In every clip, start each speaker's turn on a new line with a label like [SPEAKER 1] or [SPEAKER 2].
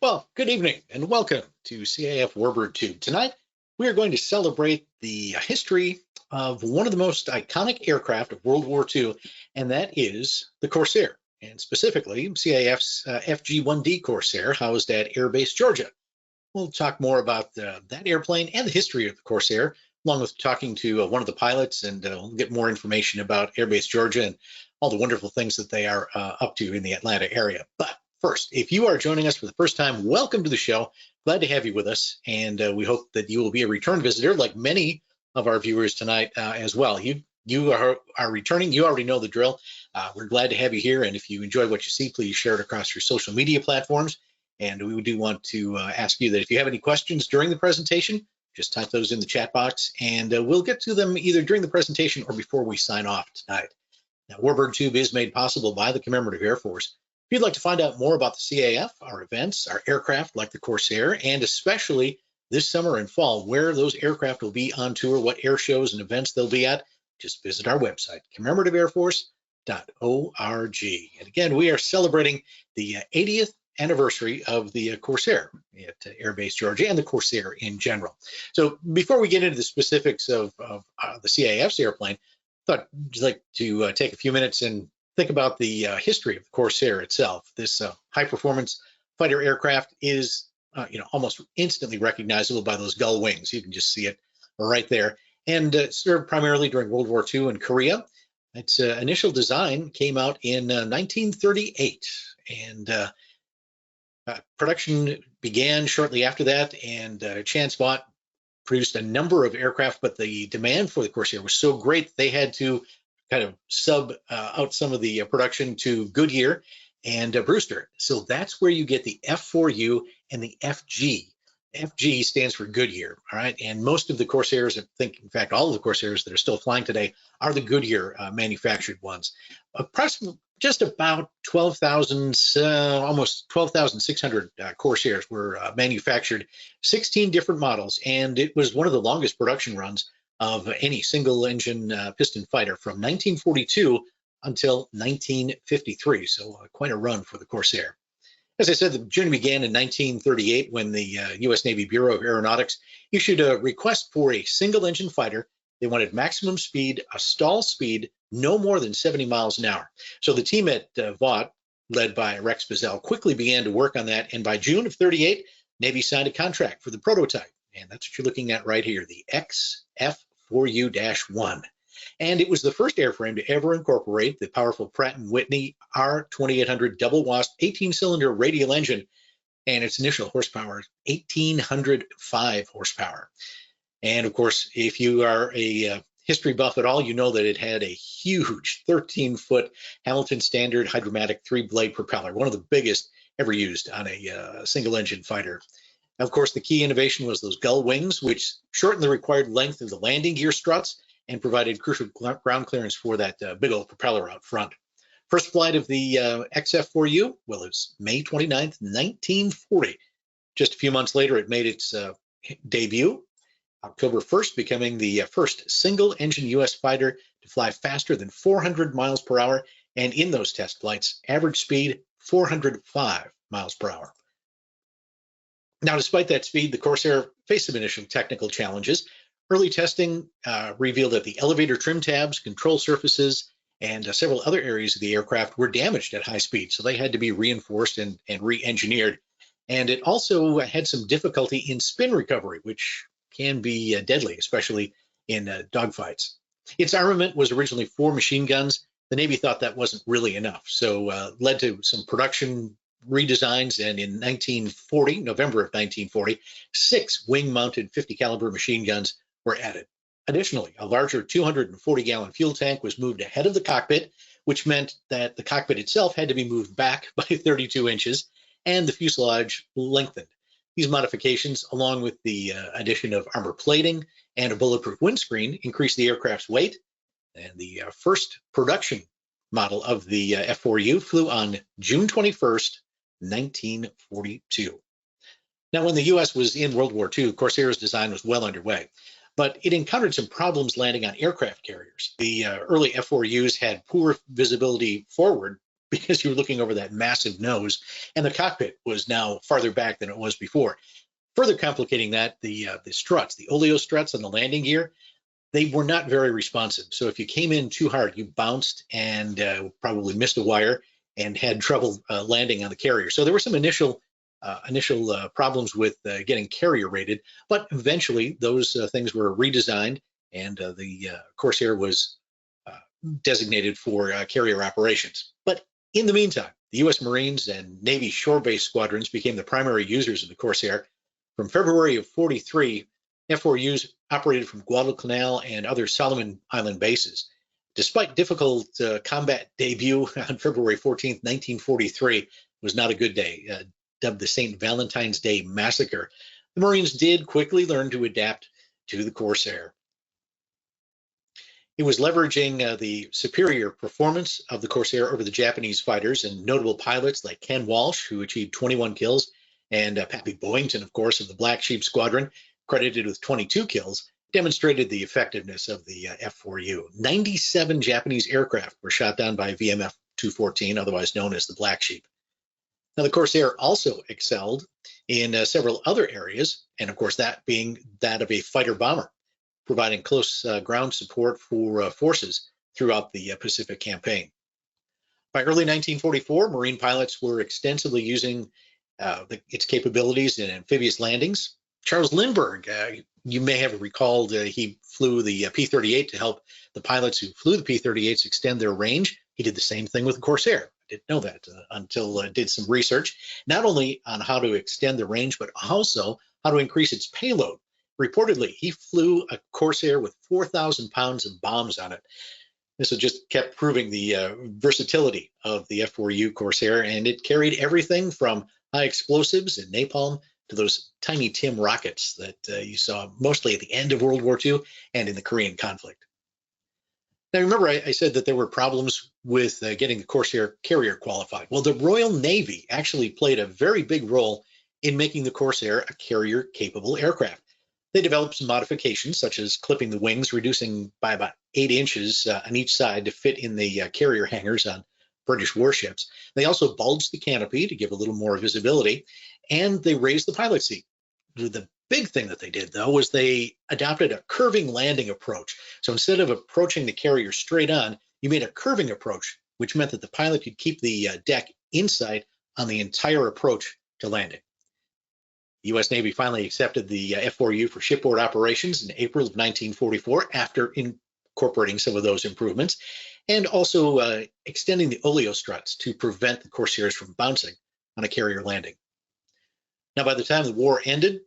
[SPEAKER 1] Well, good evening and welcome to CAF Warbird Tube. Tonight, we are going to celebrate the history of one of the most iconic aircraft of World War II, and that is the Corsair, and specifically CAF's FG-1D Corsair, housed at Airbase Georgia. We'll talk more about that airplane and the history of the Corsair, along with talking to one of the pilots, and we'll get more information about Airbase Georgia and all the wonderful things that they are up to in the Atlanta area. But first, if you are joining us for the first time, welcome to the show. Glad to have you with us, and we hope that you will be a return visitor, like many of our viewers tonight as well. You are returning. You already know the drill. We're glad to have you here, and if you enjoy what you see, please share it across your social media platforms. And we do want to ask you that if you have any questions during the presentation, just type those in the chat box, and we'll get to them either during the presentation or before we sign off tonight. Now, Warbird Tube is made possible by the Commemorative Air Force. If you'd like to find out more about the CAF, our events, our aircraft like the Corsair, and especially this summer and fall, where those aircraft will be on tour, what air shows and events they'll be at, just visit our website, commemorativeairforce.org. And again, we are celebrating the 80th anniversary of the Corsair at Airbase Georgia and the Corsair in general. So before we get into the specifics of the CAF's airplane, I thought I'd like to take a few minutes and think about the history of the Corsair itself. This high-performance fighter aircraft is, almost instantly recognizable by those gull wings. You can just see it right there. And served primarily during World War II in Korea. Its initial design came out in 1938, and production began shortly after that, and Chanspot produced a number of aircraft, but the demand for the Corsair was so great they had to kind of sub out some of the production to Goodyear and Brewster. So that's where you get the F4U and the FG. FG stands for Goodyear, all right? And most of the Corsairs, I think, in fact, all of the Corsairs that are still flying today are the Goodyear manufactured ones. Approximately just about 12,000, almost 12,600 Corsairs were manufactured, 16 different models, and it was one of the longest production runs of any single engine piston fighter from 1942 until 1953. So quite a run for the Corsair. As I said, the journey began in 1938 when the U.S. Navy Bureau of Aeronautics issued a request for a single engine fighter. They wanted maximum speed, a stall speed, no more than 70 miles an hour. So the team at Vought, led by Rex Bazell, quickly began to work on that. And by June of 38, Navy signed a contract for the prototype. And that's what you're looking at right here, the F4U-1. And it was the first airframe to ever incorporate the powerful Pratt & Whitney R2800 double WASP 18-cylinder radial engine, and its initial horsepower is 1,805 horsepower. And of course, if you are a history buff at all, you know that it had a huge 13-foot Hamilton Standard hydromatic 3-blade propeller, one of the biggest ever used on a single-engine fighter. Of course, the key innovation was those gull wings, which shortened the required length of the landing gear struts and provided crucial ground clearance for that big old propeller out front. First flight of the XF4U, well, it was May 29th, 1940. Just a few months later, it made its debut, October 1st, becoming the first single-engine U.S. fighter to fly faster than 400 miles per hour, and in those test flights, average speed 405 miles per hour. Now, despite that speed, the Corsair faced some initial technical challenges. Early testing revealed that the elevator trim tabs, control surfaces, and several other areas of the aircraft were damaged at high speed, so they had to be reinforced and re-engineered. And it also had some difficulty in spin recovery, which can be deadly, especially in dogfights. Its armament was originally 4 machine guns. The Navy thought that wasn't really enough, so led to some production redesigns, and in November of 1940, 6 wing-mounted 50 caliber machine guns were added. Additionally, a larger 240-gallon fuel tank was moved ahead of the cockpit, which meant that the cockpit itself had to be moved back by 32 inches, and the fuselage lengthened. These modifications, along with the addition of armor plating and a bulletproof windscreen, increased the aircraft's weight, and the first production model of the F4U flew on June 21st, 1942. Now, when the U.S. was in World War II, Corsair's design was well underway, but it encountered some problems landing on aircraft carriers. The early F4Us had poor visibility forward because you were looking over that massive nose, and the cockpit was now farther back than it was before. Further complicating that, the struts, the oleo struts on the landing gear, they were not very responsive. So if you came in too hard, you bounced and probably missed a wire and had trouble landing on the carrier. So there were some initial problems with getting carrier rated, but eventually those things were redesigned, and the Corsair was designated for carrier operations. But in the meantime, the U.S. Marines and Navy shore-based squadrons became the primary users of the Corsair. From February of '43, F4Us operated from Guadalcanal and other Solomon Island bases. Despite difficult combat debut on February 14th, 1943, was not a good day, dubbed the St. Valentine's Day Massacre. The Marines did quickly learn to adapt to the Corsair. It was leveraging the superior performance of the Corsair over the Japanese fighters, and notable pilots like Ken Walsh, who achieved 21 kills, and Pappy Boyington, of course, of the Black Sheep Squadron, credited with 22 kills, demonstrated the effectiveness of the F4U. 97 Japanese aircraft were shot down by VMF 214, otherwise known as the Black Sheep. Now, the Corsair also excelled in several other areas, and of course that being that of a fighter bomber, providing close ground support for forces throughout the Pacific campaign. By early 1944, Marine pilots were extensively using its capabilities in amphibious landings. Charles Lindbergh, you may have recalled, he flew the P-38 to help the pilots who flew the P-38s extend their range. He did the same thing with the Corsair. I didn't know that until I did some research, not only on how to extend the range, but also how to increase its payload. Reportedly, he flew a Corsair with 4,000 pounds of bombs on it. This just kept proving the versatility of the F4U Corsair, and it carried everything from high explosives and napalm to those tiny Tim rockets that you saw mostly at the end of World War II and in the Korean conflict. Now, remember I said that there were problems with getting the Corsair carrier qualified. Well, the Royal Navy actually played a very big role in making the Corsair a carrier-capable aircraft. They developed some modifications, such as clipping the wings, reducing by about 8 inches on each side to fit in the carrier hangars on British warships. They also bulged the canopy to give a little more visibility, and they raised the pilot seat. The big thing that they did, though, was they adopted a curving landing approach. So instead of approaching the carrier straight on, you made a curving approach, which meant that the pilot could keep the deck in sight on the entire approach to landing. The U.S. Navy finally accepted the F4U for shipboard operations in April of 1944 after incorporating some of those improvements, and also extending the oleo struts to prevent the Corsairs from bouncing on a carrier landing. Now, by the time the war ended,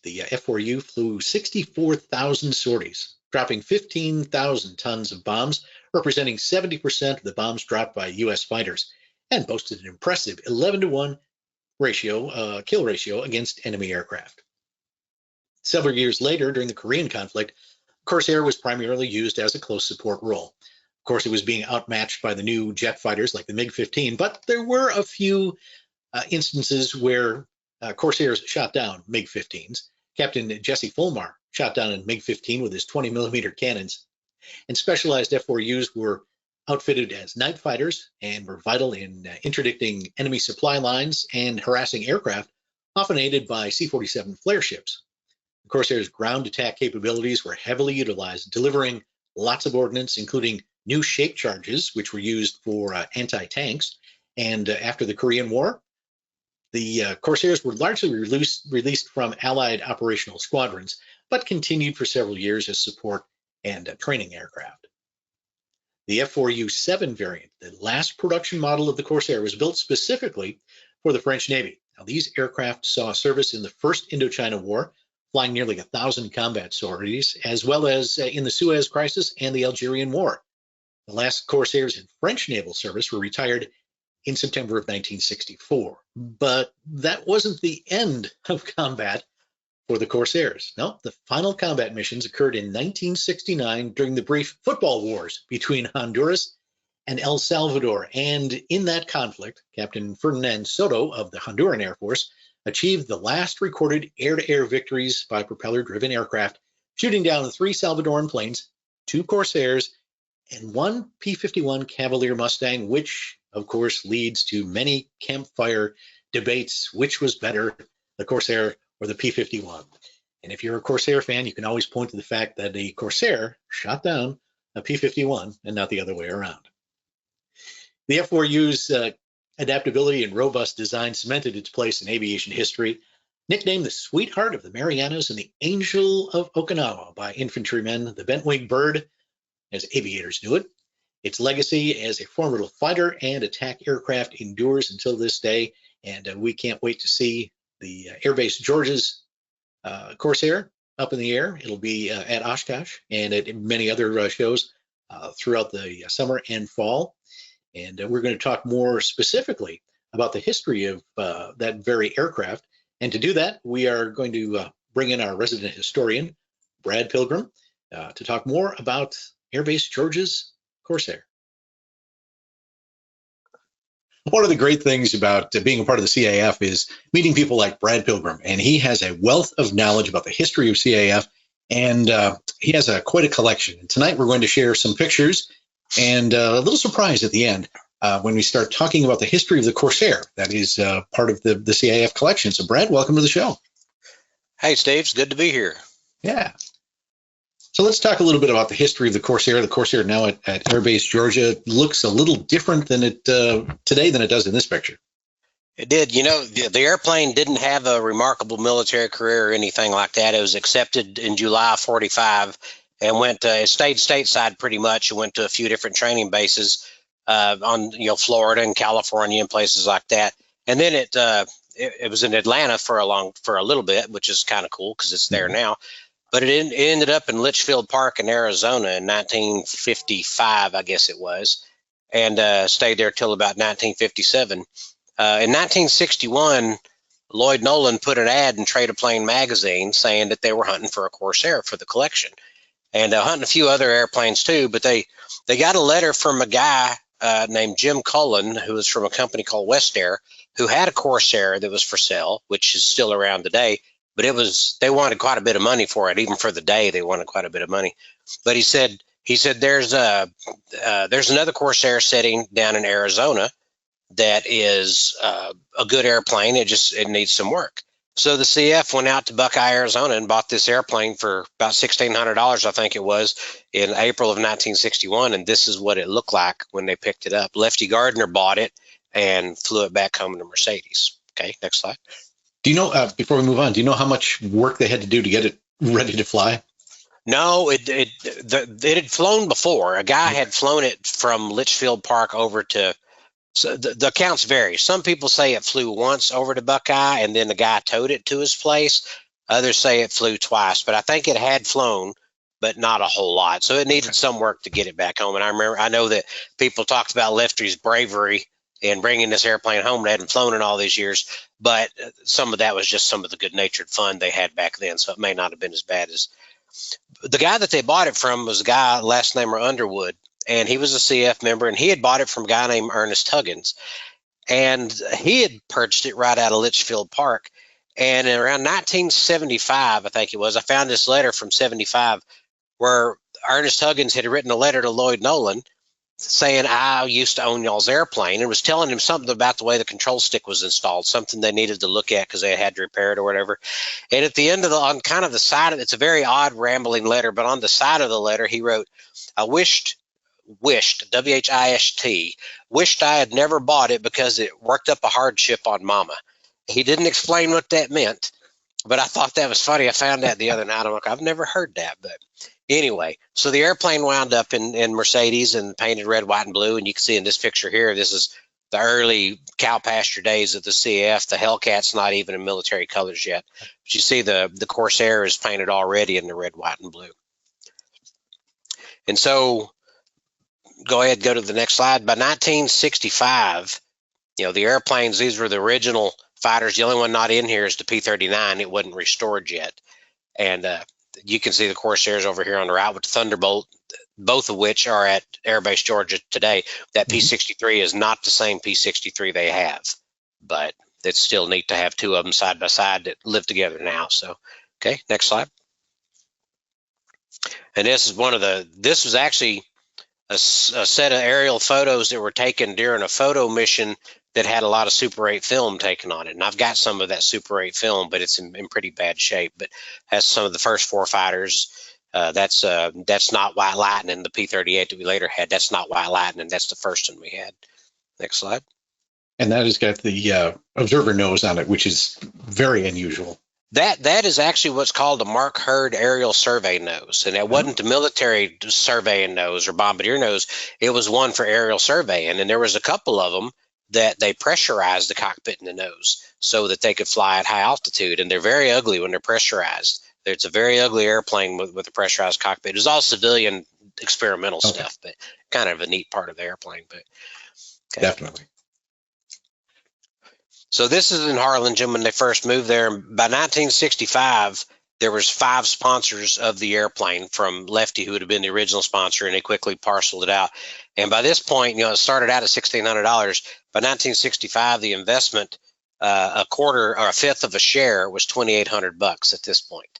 [SPEAKER 1] the F4U flew 64,000 sorties, dropping 15,000 tons of bombs, representing 70% of the bombs dropped by U.S. fighters, and boasted an impressive 11-to-1 kill ratio against enemy aircraft. Several years later, during the Korean conflict, Corsair was primarily used as a close support role. Of course, it was being outmatched by the new jet fighters like the MiG-15, but there were a few instances where Corsairs shot down MiG-15s. Captain Jesse Fulmar shot down a MiG-15 with his 20mm cannons, and specialized F4Us were outfitted as night fighters and were vital in interdicting enemy supply lines and harassing aircraft, often aided by C-47 flare ships. The Corsair's ground attack capabilities were heavily utilized, delivering lots of ordnance, including new shape charges, which were used for anti-tanks. And after the Korean War, the Corsairs were largely released from Allied operational squadrons, but continued for several years as support and training aircraft. The F4U-7 variant, the last production model of the Corsair, was built specifically for the French Navy. Now, these aircraft saw service in the First Indochina War, flying nearly 1,000 combat sorties, as well as in the Suez Crisis and the Algerian War. The last Corsairs in French naval service were retired in September of 1964. But that wasn't the end of combat for the Corsairs. No, the final combat missions occurred in 1969 during the brief football wars between Honduras and El Salvador. And in that conflict, Captain Ferdinand Soto of the Honduran Air Force achieved the last recorded air-to-air victories by propeller-driven aircraft, shooting down 3 Salvadoran planes, 2 Corsairs, and 1 P-51 Cavalier Mustang, which of course, leads to many campfire debates, which was better, the Corsair or the P-51. And if you're a Corsair fan, you can always point to the fact that the Corsair shot down a P-51 and not the other way around. The F4U's adaptability and robust design cemented its place in aviation history. Nicknamed the sweetheart of the Marianas and the angel of Okinawa by infantrymen, the bent-wing bird, as aviators knew it, its legacy as a formidable fighter and attack aircraft endures until this day, and we can't wait to see the Airbase Georgia's Corsair up in the air. It'll be at Oshkosh and at many other shows throughout the summer and fall. And we're going to talk more specifically about the history of that very aircraft. And to do that, we are going to bring in our resident historian, Brad Pilgrim, to talk more about Airbase Georgia's Corsair. One of the great things about being a part of the CAF is meeting people like Brad Pilgrim, and he has a wealth of knowledge about the history of CAF, and he has quite a collection. And tonight we're going to share some pictures and a little surprise at the end when we start talking about the history of the Corsair. That is part of the CAF collection. So Brad, welcome to the show.
[SPEAKER 2] Hey, Steve, it's good to be here.
[SPEAKER 1] Yeah. So let's talk a little bit about the history of the Corsair. The Corsair now at Airbase Georgia looks a little different than it today than it does in this picture.
[SPEAKER 2] It did. You know, the airplane didn't have a remarkable military career or anything like that. It was accepted in July of '45 and it stayed stateside pretty much. It went to a few different training bases on Florida and California and places like that. And then it was in Atlanta for a little bit, which is kind of cool because it's there now. But it ended up in Litchfield Park in Arizona in 1955, I guess it was, and stayed there till about 1957. In 1961, Lloyd Nolan put an ad in Trade a Plane magazine saying that they were hunting for a Corsair for the collection, and hunting a few other airplanes too. But they got a letter from a guy named Jim Cullen, who was from a company called West Air, who had a Corsair that was for sale, which is still around today. But they wanted quite a bit of money for it. Even for the day, they wanted quite a bit of money. But he said there's another Corsair sitting down in Arizona that is a good airplane. It needs some work. So the CF went out to Buckeye, Arizona, and bought this airplane for about $1,600, I think it was, in April of 1961. And this is what it looked like when they picked it up. Lefty Gardner bought it and flew it back home to Mercedes. Okay, next slide.
[SPEAKER 1] Do you know, before we move on, do you know how much work they had to do to get it ready to fly?
[SPEAKER 2] No, it had flown before. A guy had flown it from Litchfield Park over to, so the accounts vary. Some people say it flew once over to Buckeye and then the guy towed it to his place. Others say it flew twice, but I think it had flown, but not a whole lot. So it needed some work to get it back home. And I know that people talked about Lefty's bravery in bringing this airplane home. They hadn't flown in all these years, but some of that was just some of the good-natured fun they had back then, so it may not have been as bad as. The guy that they bought it from was a guy, last name Underwood, and he was a CF member, and he had bought it from a guy named Ernest Huggins, and he had purchased it right out of Litchfield Park. And around 1975, I think it was, I found this letter from '75 where Ernest Huggins had written a letter to Lloyd Nolan saying, I used to own y'all's airplane, and was telling him something about the way the control stick was installed, something they needed to look at because they had to repair it or whatever. And at the end of on kind of the side of it's a very odd rambling letter, but on the side of the letter, he wrote, I wished, W-H-I-S-T, wished I had never bought it because it worked up a hardship on Mama. He didn't explain what that meant, but I thought that was funny. I found that the other night. I'm like, I've never heard that, but anyway, so the airplane wound up in Mercedes and painted red, white, and blue. And you can see in this picture here, this is the early cow pasture days of the CF. The Hellcat's not even in military colors yet. But you see the Corsair is painted already in the red, white, and blue. And so go ahead, go to the next slide. By 1965, the airplanes, these were the original fighters. The only one not in here is the P-39. It wasn't restored yet. And you can see the Corsairs over here on the right with the Thunderbolt, both of which are at Airbase Georgia today. That P-63 is not the same P-63 they have, but it's still neat to have two of them side by side that live together now. So, okay, next slide. And this is this was actually a set of aerial photos that were taken during a photo mission that had a lot of Super 8 film taken on it. And I've got some of that Super 8 film, but it's in pretty bad shape. But has some of the first 4 fighters. That's not White Lightning, the P-38 that we later had. That's not White Lightning. That's the first one we had. Next slide.
[SPEAKER 1] And that has got the observer nose on it, which is very unusual.
[SPEAKER 2] That is actually what's called a Mark Hurd aerial survey nose, and it wasn't a military surveying nose or bombardier nose. It was one for aerial surveying, and there was a couple of them that they pressurized the cockpit and the nose so that they could fly at high altitude, and they're very ugly when they're pressurized. It's a very ugly airplane with a pressurized cockpit. It was all civilian experimental stuff, but kind of a neat part of the airplane. But
[SPEAKER 1] definitely.
[SPEAKER 2] So this is in Harlingen when they first moved there. By 1965, there was 5 sponsors of the airplane from Lefty, who would have been the original sponsor, and they quickly parceled it out. And by this point, it started out at $1,600. By 1965, the investment, a quarter or a fifth of a share, was $2,800 at this point.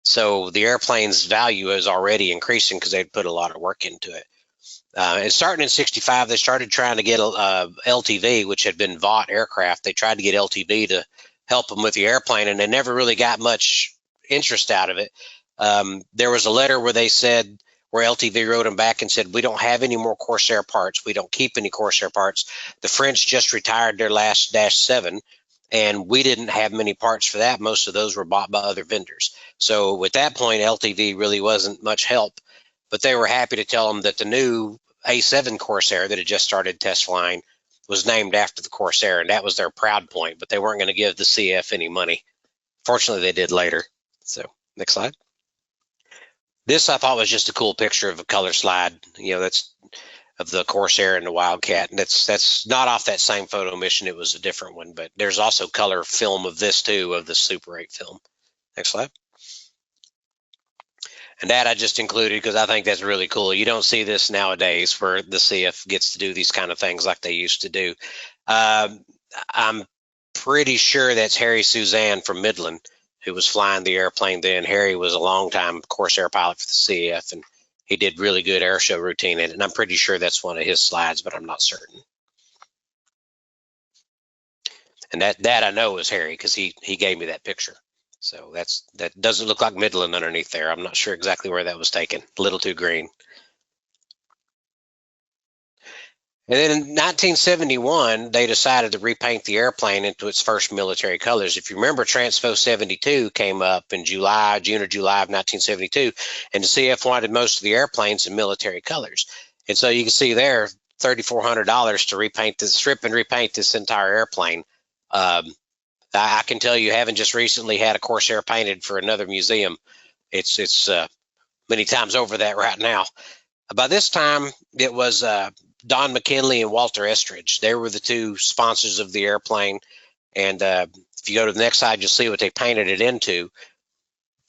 [SPEAKER 2] So the airplane's value is already increasing because they'd put a lot of work into it. And starting in 65, they started trying to get LTV, which had been Vought aircraft. They tried to get LTV to help them with the airplane, and they never really got much interest out of it. There was a letter where where LTV wrote them back and said, we don't have any more Corsair parts. We don't keep any Corsair parts. The French just retired their last Dash 7, and we didn't have many parts for that. Most of those were bought by other vendors. So at that point, LTV really wasn't much help. But they were happy to tell them that the new A7 Corsair that had just started test flying was named after the Corsair, and that was their proud point, but they weren't going to give the CF any money. Fortunately, they did later. So next slide. This I thought was just a cool picture of a color slide, that's of the Corsair and the Wildcat. And that's not off that same photo mission. It was a different one, but there's also color film of this too, of the Super 8 film. Next slide. And that I just included because I think that's really cool. You don't see this nowadays where the CF gets to do these kind of things like they used to do. I'm pretty sure that's Harry Suzanne from Midland, who was flying the airplane then. Harry was a longtime Corsair pilot for the CF, and he did really good air show routine in it. And I'm pretty sure that's one of his slides, but I'm not certain. And that I know is Harry because he gave me that picture. So that doesn't look like Midland underneath there. I'm not sure exactly where that was taken. A little too green. And then in 1971, they decided to repaint the airplane into its first military colors. If you remember, Transfo 72 came up in June or July of 1972, and the CF wanted most of the airplanes in military colors. And so you can see there, $3,400 to repaint this, strip and repaint this entire airplane. I can tell you, having just recently had a Corsair painted for another museum, it's many times over that right now. By this time, it was Don McKinley and Walter Estridge. They were the 2 sponsors of the airplane. And if you go to the next slide, you'll see what they painted it into.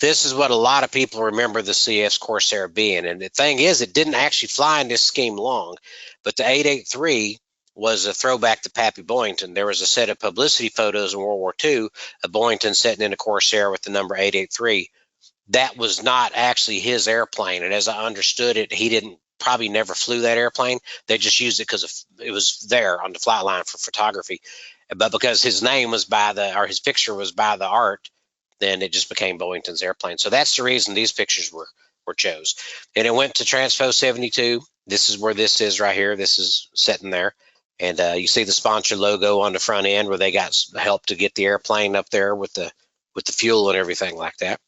[SPEAKER 2] This is what a lot of people remember the CF's Corsair being. And the thing is, it didn't actually fly in this scheme long, but the 883 was a throwback to Pappy Boyington. There was a set of publicity photos in World War II of Boyington sitting in a Corsair with the number 883. That was not actually his airplane, and as I understood it, he probably never flew that airplane. They just used it because it was there on the flight line for photography. But because his name was his picture was by the art, then it just became Boyington's airplane. So that's the reason these pictures were chose. And it went to Transfo 72. This is where this is right here. This is sitting there. And you see the sponsor logo on the front end where they got help to get the airplane up there with the fuel and everything like that.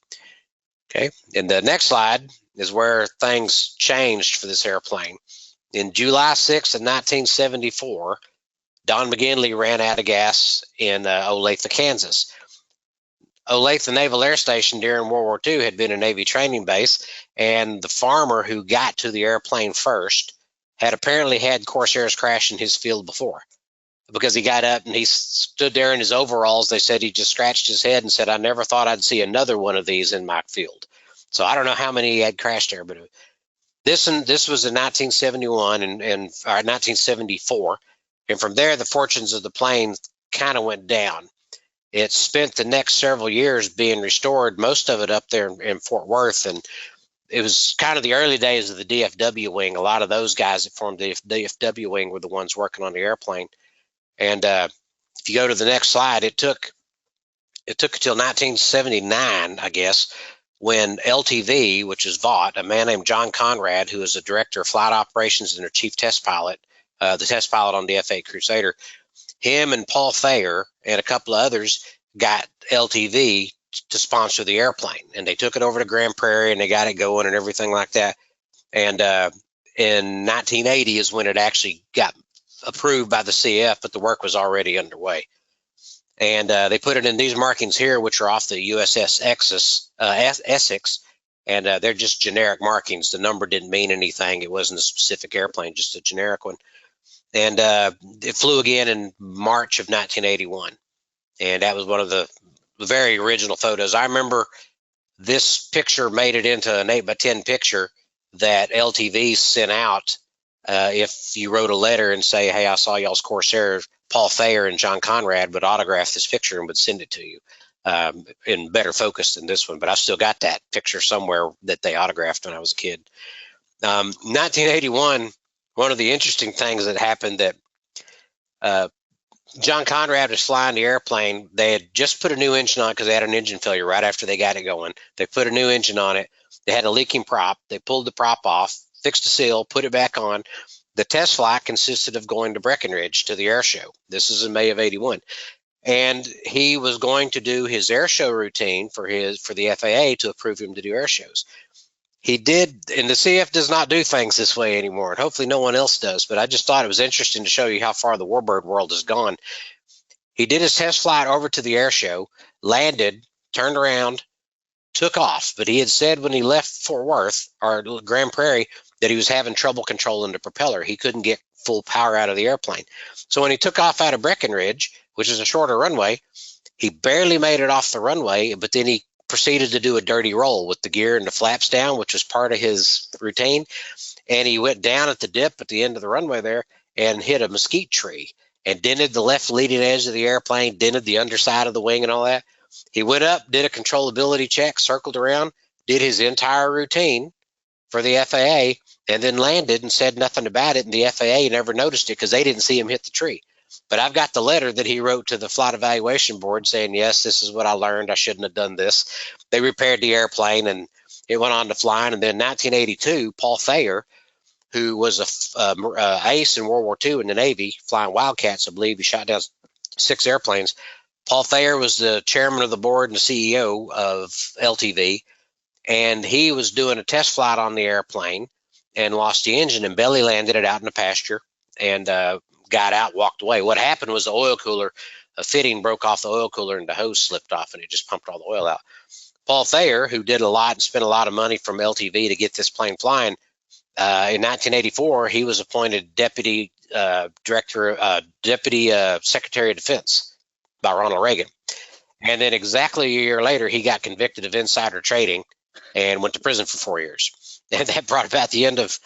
[SPEAKER 2] Okay, and the next slide is where things changed for this airplane. In July 6th of 1974, Don McGinley ran out of gas in Olathe, Kansas. Olathe Naval Air Station during World War II had been a Navy training base, and the farmer who got to the airplane first had apparently had Corsairs crash in his field before, because he got up and he stood there in his overalls. They said he just scratched his head and said, I never thought I'd see another one of these in my field. So I don't know how many had crashed there, but this was in 1971 and 1974. And from there, the fortunes of the plane kind of went down. It spent the next several years being restored, most of it up there in Fort Worth. And it was kind of the early days of the DFW wing. A lot of those guys that formed the DFW wing were the ones working on the airplane. And if you go to the next slide, it took until 1979, I guess, when LTV, which is Vought, a man named John Conrad, who is the director of flight operations and their chief test pilot, the test pilot on the F8 Crusader, him and Paul Thayer and a couple of others got LTV to sponsor the airplane, and they took it over to Grand Prairie and they got it going and everything like that. And in 1980 is when it actually got approved by the CF, but the work was already underway. And they put it in these markings here, which are off the USS Essex, and they're just generic markings. The number didn't mean anything. It wasn't a specific airplane, just a generic one. And it flew again in March of 1981. And that was one of the very original photos. I remember this picture made it into an 8x10 picture that LTV sent out. If you wrote a letter and say, hey, I saw y'all's Corsair, Paul Thayer and John Conrad would autograph this picture and would send it to you in better focus than this one. But I've still got that picture somewhere that they autographed when I was a kid. 1981, one of the interesting things that happened that John Conrad was flying the airplane. They had just put a new engine on because they had an engine failure right after they got it going. They put a new engine on it. They had a leaking prop. They pulled the prop off, fixed the seal, put it back on. The test flight consisted of going to Breckenridge to the air show. This is in May of 81. And he was going to do his air show routine for the FAA to approve him to do air shows. He did, and the CF does not do things this way anymore, and hopefully no one else does, but I just thought it was interesting to show you how far the Warbird world has gone. He did his test flight over to the air show, landed, turned around, took off, but he had said when he left Fort Worth or Grand Prairie that he was having trouble controlling the propeller. He couldn't get full power out of the airplane. So when he took off out of Breckenridge, which is a shorter runway, he barely made it off the runway, but then he proceeded to do a dirty roll with the gear and the flaps down, which was part of his routine. And he went down at the dip at the end of the runway there and hit a mesquite tree and dented the left leading edge of the airplane, dented the underside of the wing and all that. He went up, did a controllability check, circled around, did his entire routine for the FAA, and then landed and said nothing about it. And the FAA never noticed it because they didn't see him hit the tree. But I've got the letter that he wrote to the Flight Evaluation Board saying, yes, this is what I learned. I shouldn't have done this. They repaired the airplane and it went on to flying. And then 1982, Paul Thayer, who was a ace in World War II in the Navy, flying Wildcats, I believe. He shot down 6 airplanes. Paul Thayer was the chairman of the board and the CEO of LTV. And he was doing a test flight on the airplane and lost the engine and belly landed it out in the pasture and got out, walked away. What happened was the oil cooler, a fitting broke off the oil cooler and the hose slipped off and it just pumped all the oil out. Paul Thayer, who did a lot and spent a lot of money from LTV to get this plane flying, in 1984, he was appointed Deputy Secretary of Defense by Ronald Reagan. And then exactly a year later, he got convicted of insider trading and went to prison for 4 years. And that brought about the end of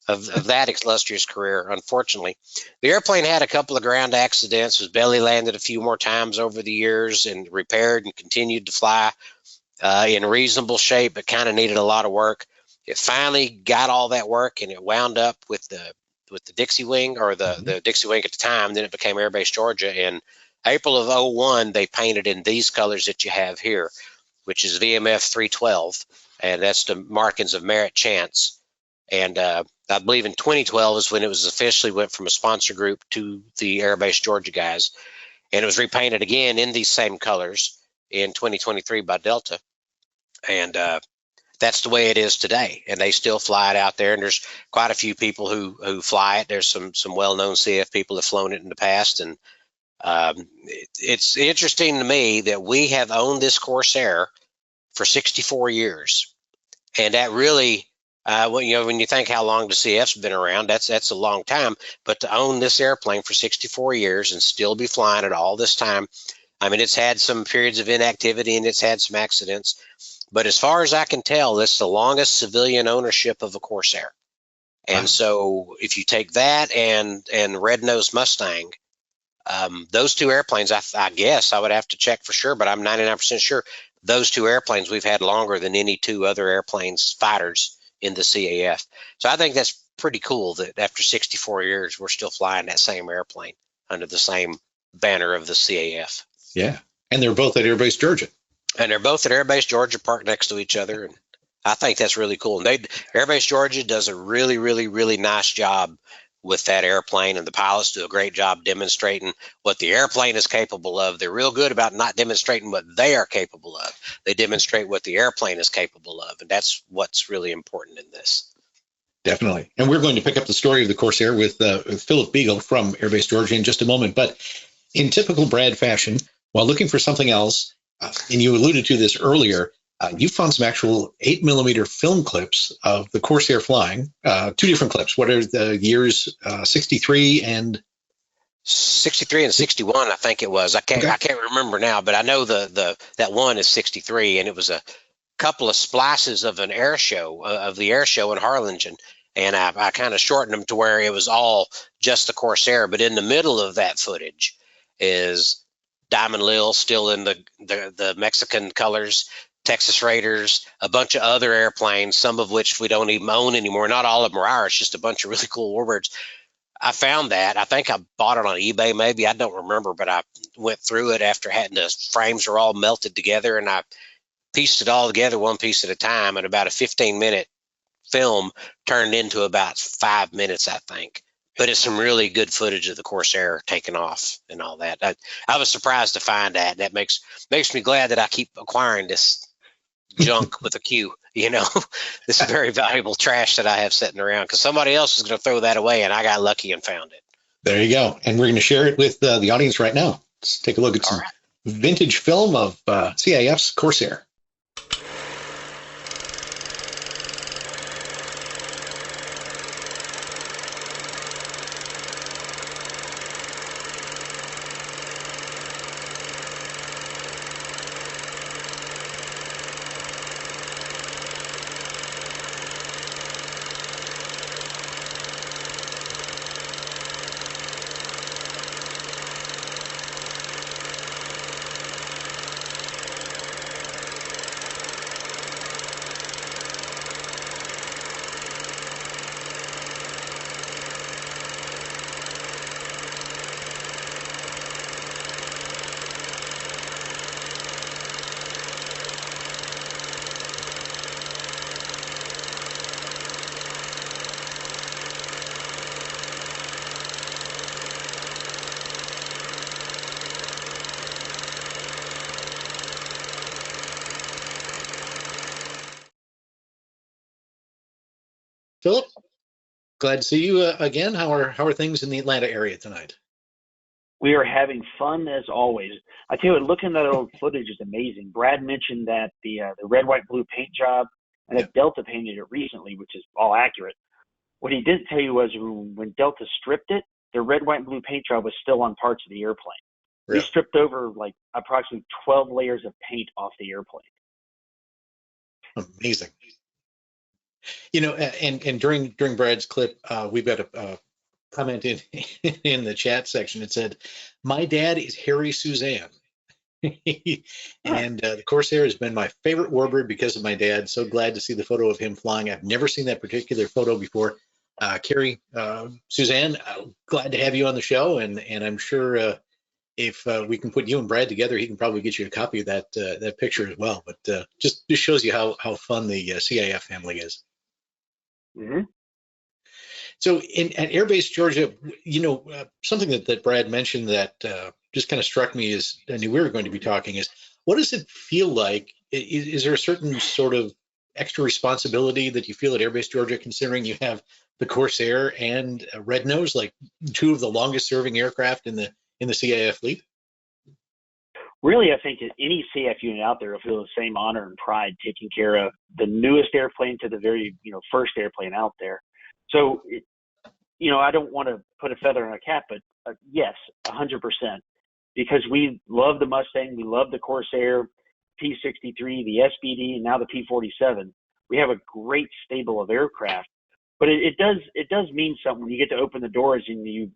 [SPEAKER 2] that illustrious career, unfortunately. The airplane had a couple of ground accidents, was belly landed a few more times over the years and repaired and continued to fly in reasonable shape, but kind of needed a lot of work. It finally got all that work and it wound up with the Dixie Wing, or the Dixie Wing at the time. Then it became Airbase Georgia. In April of 01, they painted in these colors that you have here, which is VMF 312, and that's the markings of Merit Chance. And I believe in 2012 is when it was officially went from a sponsor group to the Airbase Georgia guys. And it was repainted again in these same colors in 2023 by Delta. And that's the way it is today. And they still fly it out there. And there's quite a few people who fly it. There's some well-known CF people that have flown it in the past. And it's interesting to me that we have owned this Corsair for 64 years. And that really, when you think how long the CF's been around, that's a long time. But to own this airplane for 64 years and still be flying it all this time, I mean, it's had some periods of inactivity and it's had some accidents. But as far as I can tell, it's the longest civilian ownership of a Corsair. And so if you take that and Red Nose Mustang, those two airplanes, I guess I would have to check for sure, but I'm 99% sure those two airplanes we've had longer than any two other airplanes, fighters in the CAF. So I think that's pretty cool that after 64 years, we're still flying that same airplane under the same banner of the CAF.
[SPEAKER 1] Yeah. And they're both at Airbase Georgia.
[SPEAKER 2] And they're both at Airbase Georgia, parked next to each other. And I think that's really cool. And Airbase Georgia does a really, really, really nice job with that airplane, and the pilots do a great job demonstrating what the airplane is capable of. They're real good about not demonstrating what they are capable of. They demonstrate what the airplane is capable of, and that's what's really important in this.
[SPEAKER 1] Definitely. And we're going to pick up the story of the Corsair with Philip Beegle from Airbase Georgia in just a moment. But in typical Brad fashion, while looking for something else, and you alluded to this earlier, you found some actual 8mm film clips of the Corsair flying, two different clips. What are the years, 63 and
[SPEAKER 2] 63 and 61, I think it was. I can't remember now, but I know that one is 63, and it was a couple of splices of an air show, of the air show in Harlingen, and I kind of shortened them to where it was all just the Corsair. But in the middle of that footage is Diamond Lil still in the Mexican colors, Texas Raiders, a bunch of other airplanes, some of which we don't even own anymore. Not all of them are ours, just a bunch of really cool warbirds. I found that. I think I bought it on eBay maybe. I don't remember, but I went through it after the frames were all melted together, and I pieced it all together one piece at a time, and about a 15-minute film turned into about 5 minutes, I think. But it's some really good footage of the Corsair taking off and all that. I was surprised to find that. That makes me glad that I keep acquiring this junk with a Q, this very valuable trash that I have sitting around, because somebody else is going to throw that away, and I got lucky and found it.
[SPEAKER 1] There you go. And we're going to share it with the audience right now. Let's take a look at some vintage film of CAF's Corsair. Philip, glad to see you again. How are things in the Atlanta area tonight?
[SPEAKER 3] We are having fun as always. I tell you what, looking at that old footage is amazing. Brad mentioned that the red, white, blue paint job, and that Delta painted it recently, which is all accurate. What he didn't tell you was when Delta stripped it, the red, white, and blue paint job was still on parts of the airplane. Really? We stripped over like approximately 12 layers of paint off the airplane.
[SPEAKER 1] Amazing. And during Brad's clip, we've got a comment in the chat section. It said, "My dad is Harry Suzanne." And the Corsair has been my favorite warbird because of my dad. So glad to see the photo of him flying. I've never seen that particular photo before. Carrie, Suzanne, glad to have you on the show. And I'm sure if we can put you and Brad together, he can probably get you a copy of that picture as well. But just shows you how fun the CAF family is.
[SPEAKER 3] Mm-hmm.
[SPEAKER 1] So at Airbase Georgia, something that Brad mentioned that just kind of struck me as I knew we were going to be talking is, what does it feel like? Is there a certain sort of extra responsibility that you feel at Airbase Georgia, considering you have the Corsair and Red Nose, like two of the longest serving aircraft in the CAF fleet?
[SPEAKER 3] Really, I think that any CAF unit out there will feel the same honor and pride taking care of the newest airplane to the very first airplane out there. So, I don't want to put a feather in a cap, but yes, 100%, because we love the Mustang, we love the Corsair, P-63, the SBD, and now the P-47. We have a great stable of aircraft, but it does mean something when you get to open the doors and you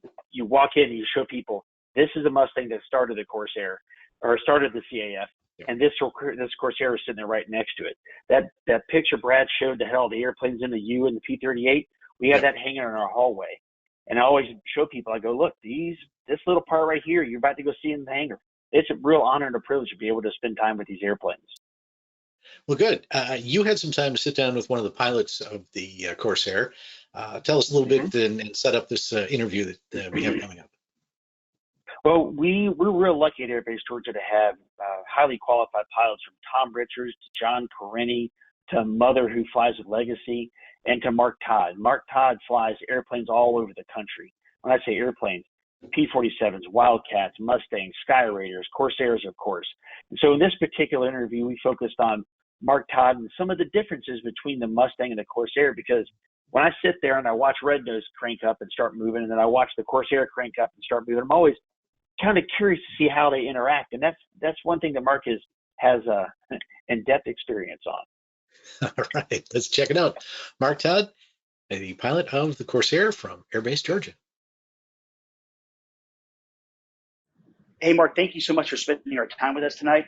[SPEAKER 3] walk in and you show people, this is a Mustang that started the Corsair or started the CAF. and this Corsair is sitting there right next to it. That picture Brad showed that had all the airplanes in the U and the P-38, we have that hanging in our hallway. And I always show people, I go, look, this little part right here, you're about to go see in the hangar. It's a real honor and a privilege to be able to spend time with these airplanes.
[SPEAKER 1] Well, good. You had some time to sit down with one of the pilots of the Corsair. Tell us a little bit and set up this interview that we have coming up.
[SPEAKER 3] Well, we're real lucky at Airbase Georgia to have highly qualified pilots, from Tom Richards to John Perini to Mother, who flies with Legacy, and to Mark Todd. Mark Todd flies airplanes all over the country. When I say airplanes, P-47s, Wildcats, Mustangs, Sky Raiders, Corsairs, of course. And so in this particular interview, we focused on Mark Todd and some of the differences between the Mustang and the Corsair, because when I sit there and I watch Red Nose crank up and start moving, and then I watch the Corsair crank up and start moving, I'm always kind of curious to see how they interact. And that's one thing that Mark has in-depth experience on.
[SPEAKER 1] All right, let's check it out. Mark Todd, the pilot of the Corsair from Airbase Georgia.
[SPEAKER 4] Hey, Mark, thank you so much for spending our time with us tonight.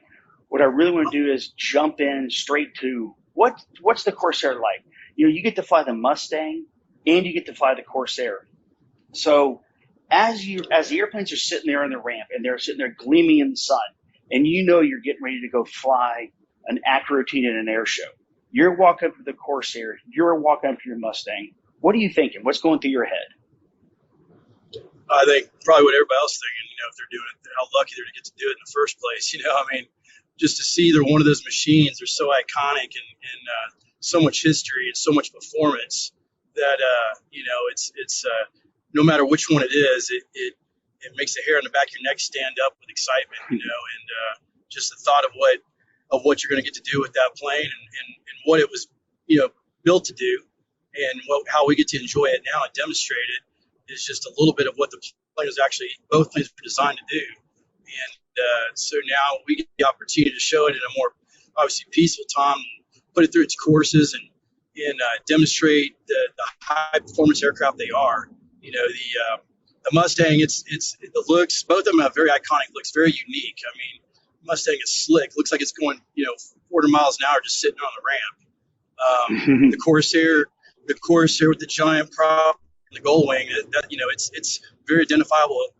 [SPEAKER 4] What I really want to do is jump in straight to what's the Corsair like? You get to fly the Mustang and you get to fly the Corsair. So as the airplanes are sitting there on the ramp and they're sitting there gleaming in the sun, and you're getting ready to go fly an acro routine in an air show, you're walking up to the Corsair, you're walking up to your Mustang. What are you thinking? What's going through your head?
[SPEAKER 5] I think probably what everybody else is thinking, if they're doing it, how lucky they're to get to do it in the first place. Just to see they're one of those machines, they're so iconic and so much history and so much performance that, it's no matter which one it is, it makes the hair on the back of your neck stand up with excitement, and just the thought of what you're going to get to do with that plane and what it was, built to do, and how we get to enjoy it now and demonstrate it is just a little bit of what the plane was actually, both planes were designed to do. And so now we get the opportunity to show it in a more obviously peaceful time, put it through its courses and demonstrate the high performance aircraft they are. The Mustang, it's the looks, both of them have very iconic looks, very unique. Mustang is slick, looks like it's going 400 miles an hour just sitting on the ramp. The Corsair with the giant prop, the gull wing, it's very identifiable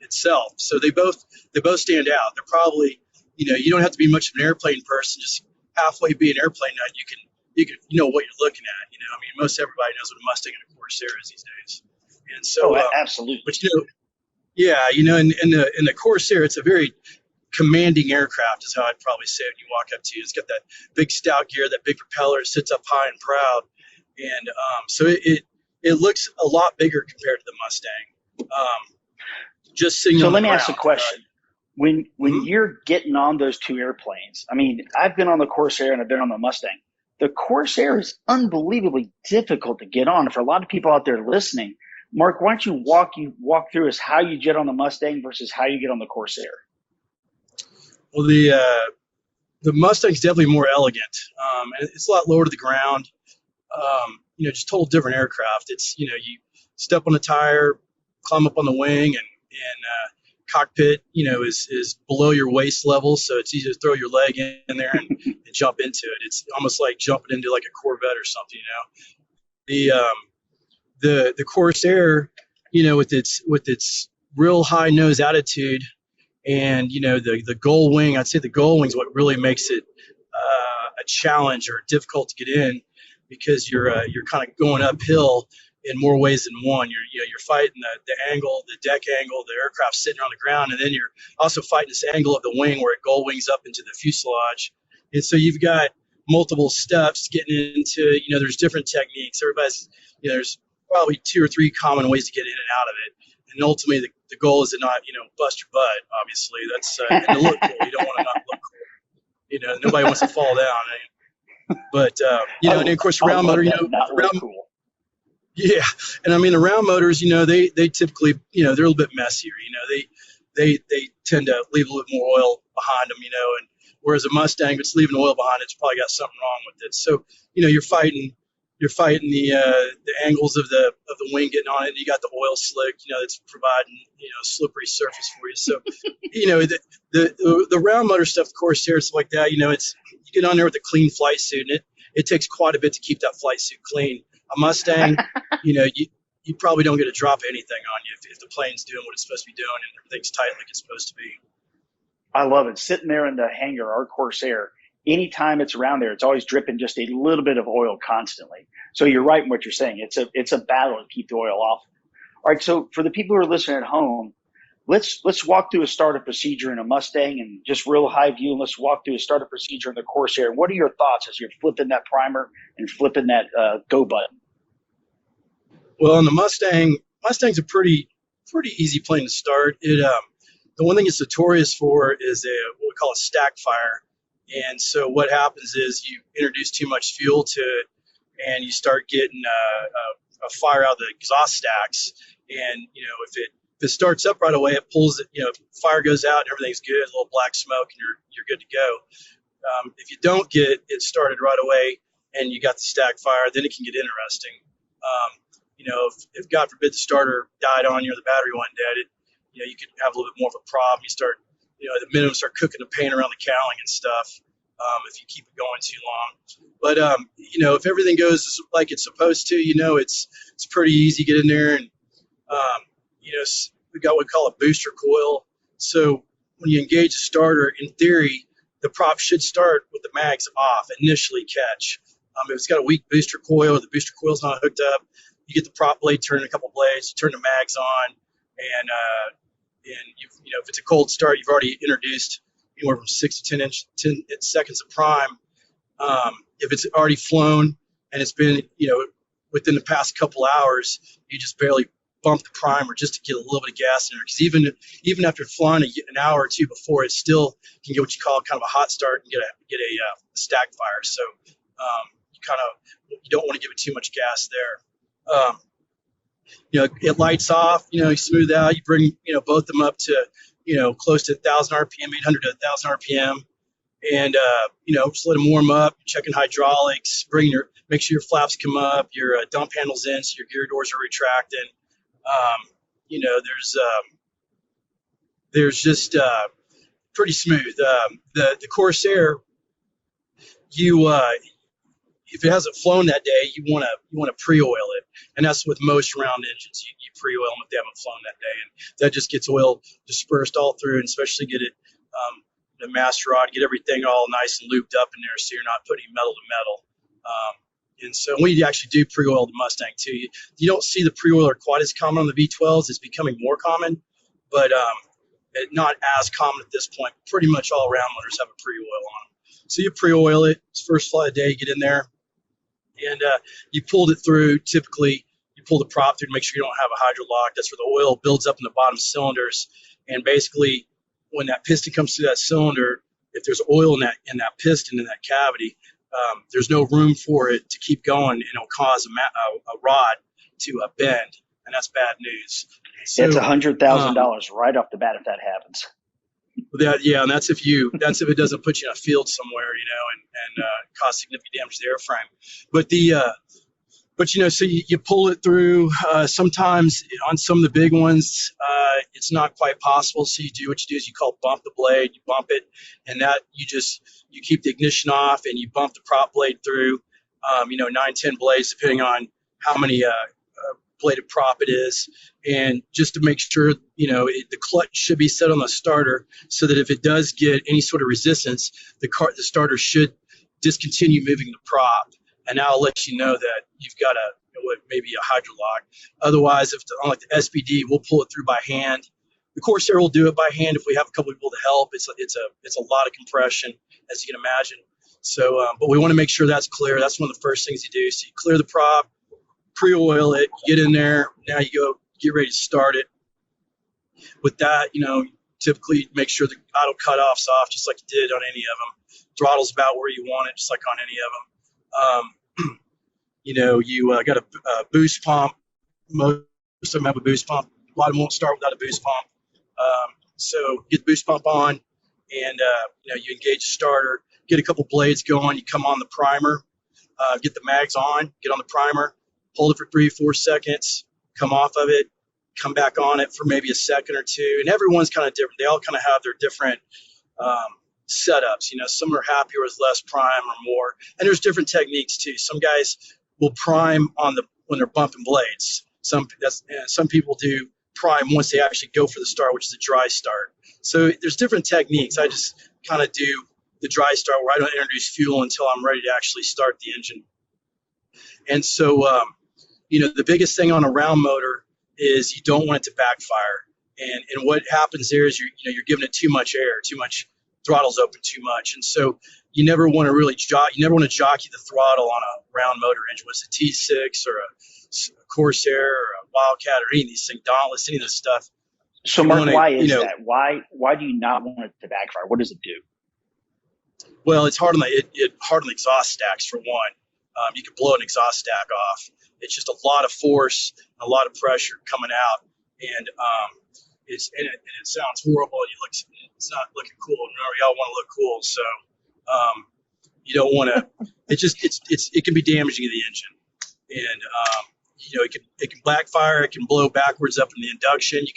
[SPEAKER 5] itself. So they both stand out. They're probably, you don't have to be much of an airplane person, just halfway be an airplane nut, you can know what you're looking at. Most everybody knows what a Mustang and a Corsair is these days. And so
[SPEAKER 4] absolutely.
[SPEAKER 5] But in the Corsair, it's a very commanding aircraft is how I'd probably say it when you walk up to it. It's got that big stout gear, that big propeller, sits up high and proud. And so it looks a lot bigger compared to the Mustang. Just sitting
[SPEAKER 4] so
[SPEAKER 5] on
[SPEAKER 4] let
[SPEAKER 5] the
[SPEAKER 4] me
[SPEAKER 5] ground,
[SPEAKER 4] ask a question. When you're getting on those two airplanes, I've been on the Corsair and I've been on the Mustang. The Corsair is unbelievably difficult to get on. For a lot of people out there listening, Mark, why don't you walk through us how you get on the Mustang versus how you get on the Corsair? Well,
[SPEAKER 5] the Mustang's definitely more elegant. It's a lot lower to the ground. Just total different aircraft. It's you step on the tire, climb up on the wing, and cockpit is below your waist level, so it's easy to throw your leg in there and jump into it. It's almost like jumping into like a Corvette or something. The Corsair, with its real high nose attitude, and the gull wing, I'd say the gull wing is what really makes it a challenge or difficult to get in, because you're kind of going uphill in more ways than one. You're fighting the angle, the deck angle, the aircraft sitting on the ground, and then you're also fighting this angle of the wing where it gull wings up into the fuselage. And so you've got multiple steps getting into, there's different techniques. Everybody's, there's probably 2 or 3 common ways to get in and out of it. And ultimately the goal is to not, bust your butt, obviously. That's, and to look cool. You don't want to not look cool. Nobody wants to fall down. But, and of course, round motor,
[SPEAKER 4] cool.
[SPEAKER 5] Yeah, and the round motors, they typically, they're a little bit messier. They tend to leave a little bit more oil behind them. And whereas a Mustang, if it's leaving oil behind, it's probably got something wrong with it. So, you're fighting you're fighting the angles of the wing getting on it. You got the oil slick, that's providing slippery surface for you. So the round motor stuff, of course, here it's like that. It's you get on there with a clean flight suit, and it takes quite a bit to keep that flight suit clean. A Mustang, you probably don't get a drop of anything on you if the plane's doing what it's supposed to be doing and everything's tight like it's supposed to be.
[SPEAKER 4] I love it. Sitting there in the hangar, our Corsair, anytime it's around there, it's always dripping just a little bit of oil constantly. So you're right in what you're saying. It's a battle to keep the oil off. All right. So for the people who are listening at home, let's walk through a startup procedure in a Mustang and just real high view. And let's walk through a startup procedure in the Corsair. What are your thoughts as you're flipping that primer and flipping that go button?
[SPEAKER 5] Well, in the Mustang's a pretty easy plane to start. The one thing it's notorious for is what we call a stack fire. And so what happens is you introduce too much fuel to it, and you start getting a fire out of the exhaust stacks. And if it starts up right away, it pulls it. Fire goes out and everything's good, a little black smoke, and you're good to go. If you don't get it started right away and you got the stack fire, then it can get interesting. If God forbid the starter died on you or the battery went dead, you could have a little bit more of a problem. You start, at the minimum, start cooking the paint around the cowling and stuff if you keep it going too long. But, if everything goes like it's supposed to, it's pretty easy to get in there. And, we got what we call a booster coil. So when you engage the starter, in theory, the prop should start with the mags off, initially catch. If it's got a weak booster coil, the booster coil's not hooked up, you get the prop blade turning a couple blades, you turn the mags on, and if it's a cold start, you've already introduced anywhere from 6 to 10 seconds of prime. If it's already flown and it's been, within the past couple hours, you just barely bump the primer just to get a little bit of gas in there. Because even after flying an hour or two before, it still can get what you call kind of a hot start and get a stack fire. So you don't want to give it too much gas there. It lights off, you smooth out, you bring, both of them up to, close to 1,000 RPM, 800 to 1,000 RPM. And, just let them warm up, checking hydraulics, make sure your flaps come up, your dump handle's in, so your gear doors are retracting. There's just pretty smooth. The Corsair, if it hasn't flown that day, you want to pre-oil it, and that's with most round engines. You pre-oil them if they haven't flown that day, and that just gets oil dispersed all through, and especially get it the master rod, get everything all nice and looped up in there, so you're not putting metal to metal. And so we actually do pre-oil the Mustang too. You don't see the pre-oiler quite as common on the V12s. It's becoming more common, but not as common at this point. Pretty much all round motors have a pre-oil on them. So you pre-oil it. It's first flight of the day. You get in there, and you pulled it through. Typically, you pull the prop through to make sure you don't have a hydro lock. That's where the oil builds up in the bottom cylinders. And basically, when that piston comes through that cylinder, if there's oil in that piston, in that cavity, there's no room for it to keep going, and it'll cause a rod to bend, and that's bad news. So,
[SPEAKER 4] it's $100,000 right off the bat if that happens.
[SPEAKER 5] And that's if it doesn't put you in a field somewhere, and cause significant damage to the airframe. So you pull it through. Sometimes on some of the big ones, it's not quite possible. So you do what you do is you bump the blade, you bump it, and that you keep the ignition off and you bump the prop blade through, 9, 10 blades, depending on how many bladed prop it is. And just to make sure, the clutch should be set on the starter so that if it does get any sort of resistance, the starter should discontinue moving the prop. And now I'll let you know that you've got maybe a hydro lock. Otherwise, unlike the SBD, we'll pull it through by hand. The Corsair will do it by hand if we have a couple of people to help. It's a lot of compression, as you can imagine. So, but we want to make sure that's clear. That's one of the first things you do. So you clear the prop, pre-oil it, you get in there. Now you go get ready to start it. With that, typically make sure the idle cutoff's off, just like you did on any of them. Throttle's about where you want it, just like on any of them. You got a boost pump. Most of them have a boost pump. A lot of them won't start without a boost pump. So get the boost pump on, and you engage the starter, get a couple blades going. You come on the primer. get the mags on, get on the primer, hold it for 3-4 seconds, come off of it, come back on it for maybe a second or two. And everyone's kind of different. They all kind of have their different setups. Some are happier with less prime or more. And there's different techniques too. Some guys will prime when they're bumping blades. Some people do prime once they actually go for the start, which is a dry start. So there's different techniques. I just kind of do the dry start where I don't introduce fuel until I'm ready to actually start the engine. And so, the biggest thing on a round motor is you don't want it to backfire. And what happens there is you're giving it too much air, too much throttle's open too much. And so you never want to really jockey the throttle on a round motor engine, whether it's a T6 or a Corsair or a Wildcat or any of these things, Dauntless, any of this stuff.
[SPEAKER 4] So Mark, why is that? Why do you not want it to backfire? What does it do?
[SPEAKER 5] Well, it's hard on the exhaust stacks for one. You can blow an exhaust stack off. It's just a lot of force, a lot of pressure coming out, and it sounds horrible. It's not looking cool. Remember, y'all want to look cool, so you don't want to. It can be damaging to the engine, and it can backfire. It can blow backwards up in the induction. You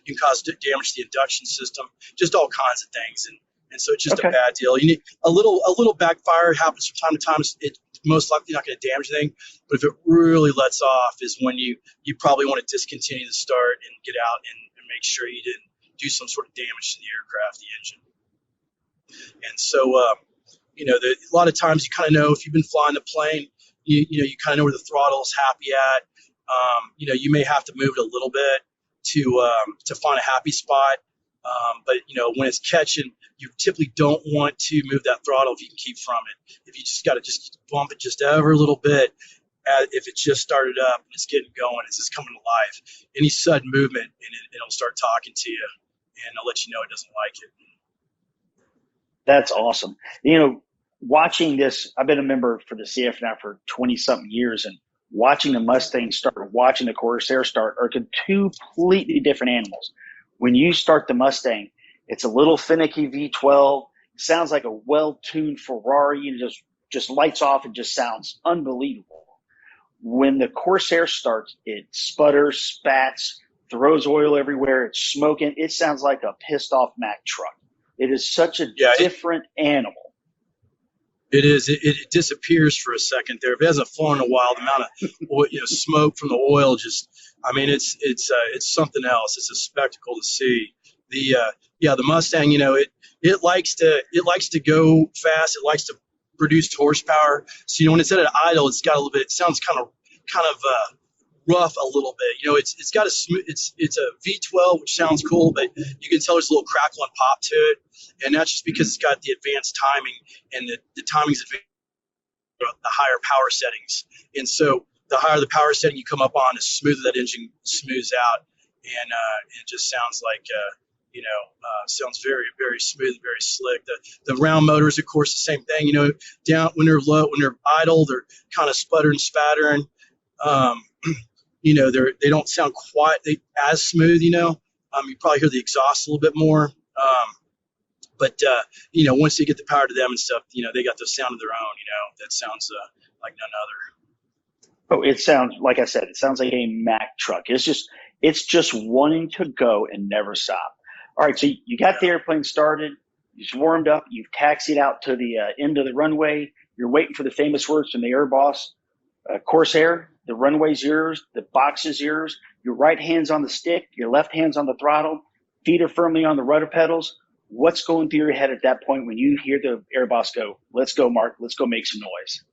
[SPEAKER 5] can cause damage to the induction system. Just all kinds of things, and so it's just a bad deal. You need a little backfire happens from time to time. It's most likely not going to damage anything, but if it really lets off is when you probably want to discontinue the start and get out and make sure you didn't do some sort of damage to the aircraft, the engine. And so, a lot of times you kind of know if you've been flying the plane, you kind of know where the throttle is happy at. You may have to move it a little bit to find a happy spot. But when it's catching, you typically don't want to move that throttle if you can keep from it. If you just got to just bump it just ever a little bit, if it just started up and it's getting going, it's just coming to life. Any sudden movement, and it'll start talking to you, and it'll let you know it doesn't like it.
[SPEAKER 4] That's awesome. Watching this, I've been a member for the CF now for 20-something years, and watching the Mustang start, watching the Corsair start are two completely different animals. When you start the Mustang, it's a little finicky V12. It sounds like a well-tuned Ferrari, and just lights off and just sounds unbelievable. When the Corsair starts, it sputters, spats, throws oil everywhere. It's smoking. It sounds like a pissed-off Mack truck. It is such a different animal.
[SPEAKER 5] It is. It disappears for a second there. If it hasn't flown in a while, the amount of smoke from the oil it's something else. It's a spectacle to see. The Mustang, it likes to go fast. It likes to produce horsepower. So when it's at an idle, it's got a little bit. It sounds kind of rough a little bit. It's got a smooth. It's a V12, which sounds cool, but you can tell there's a little crackle and pop to it, and that's just because it's got the advanced timing, and the timing's advanced, the higher power settings. And so the higher the power setting you come up on, the smoother that engine smooths out, and it just sounds like sounds very, very smooth, very slick. The round motors, of course, the same thing. Down when they're low, when they're idle, they're kind of sputtering, spattering. They don't sound quite as smooth. You probably hear the exhaust a little bit more. But once they get the power to them and stuff, they got the sound of their own. That sounds like none other.
[SPEAKER 4] Oh, it sounds, like I said, it sounds like a Mack truck. It's just wanting to go and never stop. All right, so you got the airplane started, you've warmed up, you've taxied out to the end of the runway, you're waiting for the famous words from the air boss. Corsair, the runway's yours, the box is yours, your right hand's on the stick, your left hand's on the throttle, feet are firmly on the rudder pedals. What's going through your head at that point when you hear the air boss go, "Let's go, Mark, let's go make some noise"?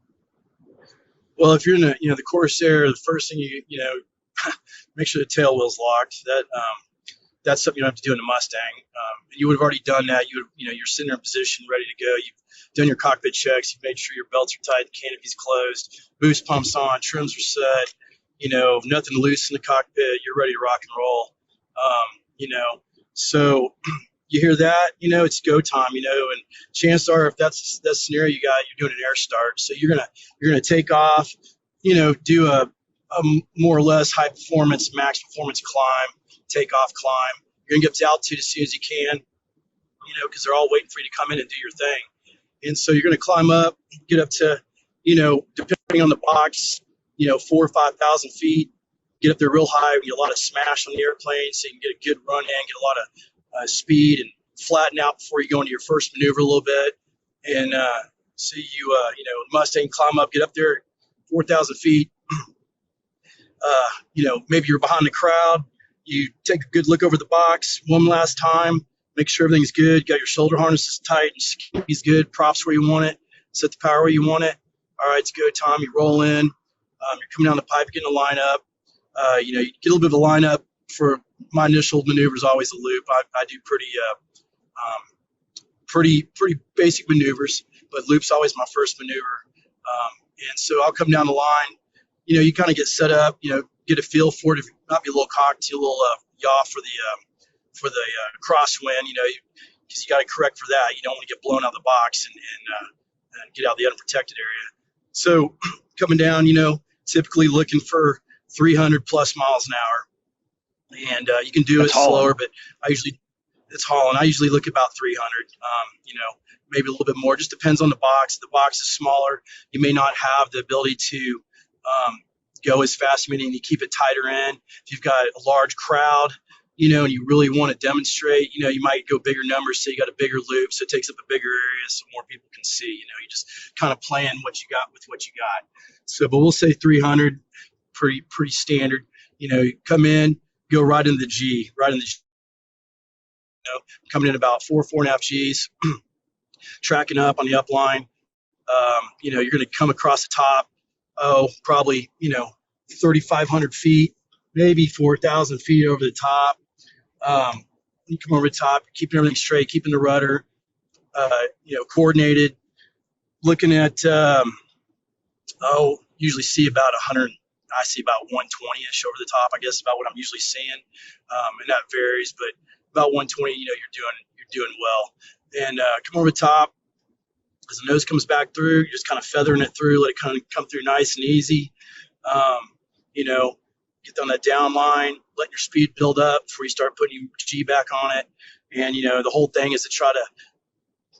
[SPEAKER 5] Well, if you're in the Corsair, the first thing make sure the tail wheel's locked. That's something you don't have to do in a Mustang. And you would have already done that. You're sitting in position, ready to go. You've done your cockpit checks. You've made sure your belts are tight, the canopy's closed, boost pumps on, trims are set. Nothing loose in the cockpit. You're ready to rock and roll. So you hear that, it's go time. And chances are, if that's the scenario you got, you're doing an air start. So you're gonna take off. Do a more or less high performance, max performance climb. Take off climb. You're gonna get up to altitude as soon as you can, because they're all waiting for you to come in and do your thing. And so you're gonna climb up, get up to depending on the box, 4,000 or 5,000 feet, get up there real high, get a lot of smash on the airplane so you can get a good run in, get a lot of speed and flatten out before you go into your first maneuver a little bit. And so Mustang climb up, get up there 4,000 feet. Maybe you're behind the crowd. You take a good look over the box one last time, make sure everything's good. Got your shoulder harnesses tight and squeeze good. Props where you want it. Set the power where you want it. All right, it's go time. You roll in. You're coming down the pipe, getting a lineup. You get a little bit of a lineup. For my initial maneuver is always a loop. I do pretty basic maneuvers, but loop's always my first maneuver. And so I'll come down the line. You kind of get set up. Get a feel for it. If you might be a little cocked, a little yaw for the crosswind. Because you got to correct for that. You don't want to get blown out of the box and get out of the unprotected area. So coming down, typically looking for 300 plus miles an hour, and you can do it slower, but it's hauling. I usually look about 300. Maybe a little bit more. Just depends on the box. If the box is smaller, you may not have the ability to go as fast, meaning you keep it tighter in. If you've got a large crowd, and you really want to demonstrate, you might go bigger numbers, so you got a bigger loop, so it takes up a bigger area so more people can see. You just kind of plan what you got with what you got. So, but we'll say 300, pretty standard. You come in, go right into the G, coming in about 4.5 Gs, tracking up on the up line. You're going to come across the top, probably, 3,500 feet, maybe 4,000 feet over the top. You come over the top, keeping everything straight, keeping the rudder, coordinated, looking at, usually see about 100. I see about 120-ish over the top, I guess, about what I'm usually seeing. And that varies, but about 120, you're doing well. And come over the top, as the nose comes back through, you're just kind of feathering it through, let it kind of come through nice and easy. Get on that down line, let your speed build up before you start putting your G back on it. And, the whole thing is to try to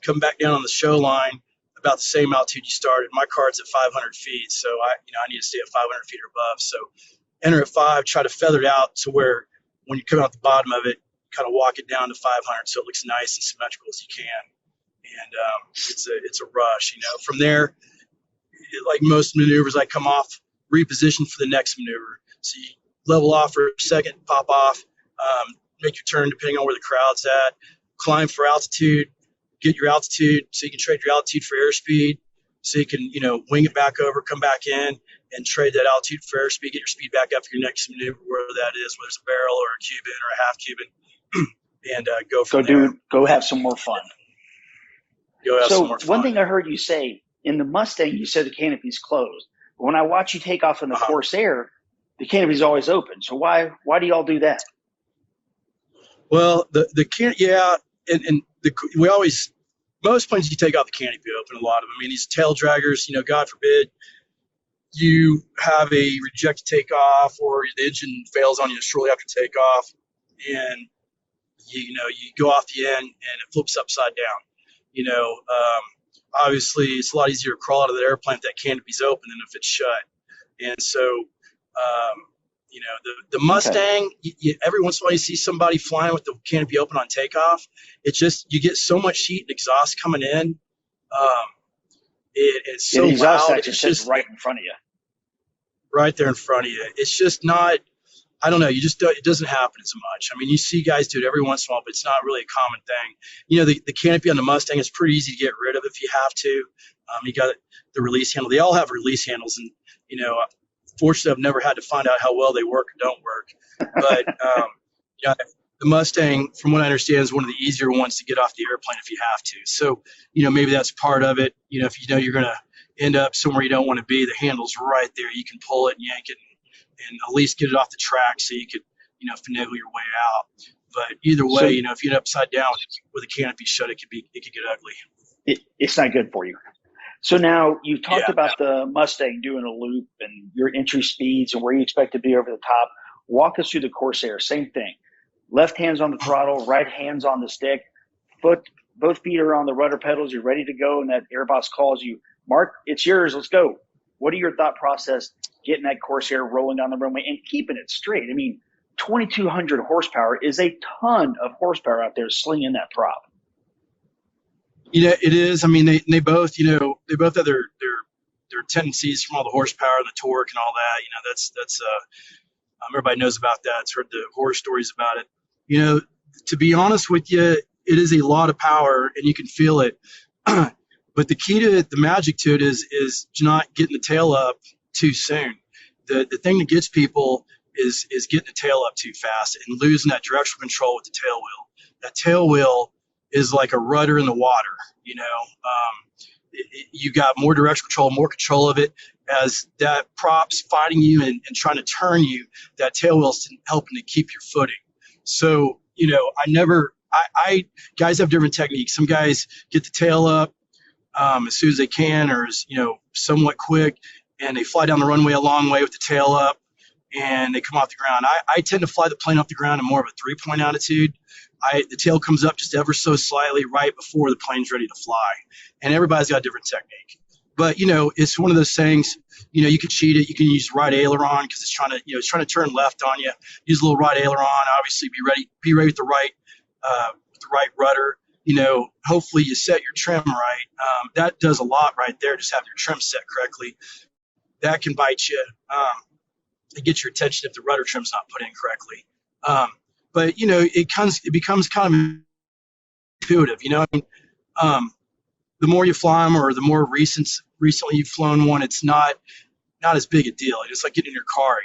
[SPEAKER 5] come back down on the show line about the same altitude you started. My card's at 500 feet, so I need to stay at 500 feet or above. So enter at 5, try to feather it out to where when you come out the bottom of it, kind of walk it down to 500 so it looks nice and symmetrical as you can. And it's a rush. From there, like most maneuvers, I come off, reposition for the next maneuver. So you level off for a second, pop off, make your turn depending on where the crowd's at, climb for altitude, get your altitude so you can trade your altitude for airspeed, so you can, wing it back over, come back in and trade that altitude for airspeed, get your speed back up for your next maneuver, whether that is, whether it's a barrel or a Cuban or a half Cuban, and go from there.
[SPEAKER 4] Go have some more fun.
[SPEAKER 5] So
[SPEAKER 4] one thing I heard you say, in the Mustang, you said the canopy's closed. But when I watch you take off in the Corsair, the canopy's always open. So why do y'all do that?
[SPEAKER 5] Well, most planes you take off the canopy open, a lot of them. I mean, these tail draggers, God forbid you have a rejected takeoff or the engine fails on you shortly after takeoff, and you go off the end and it flips upside down. Obviously it's a lot easier to crawl out of the airplane if that canopy's open than if it's shut. And so, the Mustang, every once in a while you see somebody flying with the canopy open on takeoff. It's just, you get so much heat and exhaust coming in. It's so loud.
[SPEAKER 4] It's just right in front of you.
[SPEAKER 5] Right there in front of you. It's just not, I don't know. It doesn't happen as much. I mean, you see guys do it every once in a while, but it's not really a common thing. The canopy on the Mustang is pretty easy to get rid of if you have to. You got the release handle. They all have release handles, and fortunately, I've never had to find out how well they work or don't work. But the Mustang, from what I understand, is one of the easier ones to get off the airplane if you have to. So, maybe that's part of it. If you're going to end up somewhere you don't want to be, the handle's right there. You can pull it and yank it and at least get it off the track so you could, finagle your way out. But either way, if you get upside down with a canopy shut, it could get ugly.
[SPEAKER 4] It's not good for you. So now you've talked about the Mustang doing a loop and your entry speeds and where you expect to be over the top. Walk us through the Corsair. Same thing. Left hand's on the throttle, right hand's on the stick. Both feet are on the rudder pedals. You're ready to go, and that Airbus calls you. Mark, it's yours. Let's go. What are your thought process getting that Corsair rolling down the runway and keeping it straight? I mean, 2,200 horsepower is a ton of horsepower out there slinging that prop.
[SPEAKER 5] Yeah, it is. I mean, they both, they both have their tendencies from all the horsepower and the torque and all that. That's everybody knows about that. It's heard the horror stories about it. To be honest with you, it is a lot of power and you can feel it. But the key to it, the magic to it is not getting the tail up too soon. The thing that gets people is getting the tail up too fast and losing that directional control with the tail wheel. That tail wheel is like a rudder in the water. You got more directional control, more control of it. As that prop's fighting you and trying to turn you, that tail wheel's helping to keep your footing. So, guys have different techniques. Some guys get the tail up as soon as they can, or somewhat quick, and they fly down the runway a long way with the tail up, and they come off the ground. I tend to fly the plane off the ground in more of a three-point attitude. The tail comes up just ever so slightly right before the plane's ready to fly, and everybody's got a different technique. But it's one of those things. You can cheat it. You can use right aileron because it's trying to turn left on you. Use a little right aileron. Obviously, be ready with the right rudder. Hopefully you set your trim right. That does a lot right there. Just have your trim set correctly. That can bite you. It gets your attention if the rudder trim's not put in correctly. But it becomes kind of intuitive. The more you fly them, or the more recently you've flown one, it's not as big a deal. It's like getting in your car.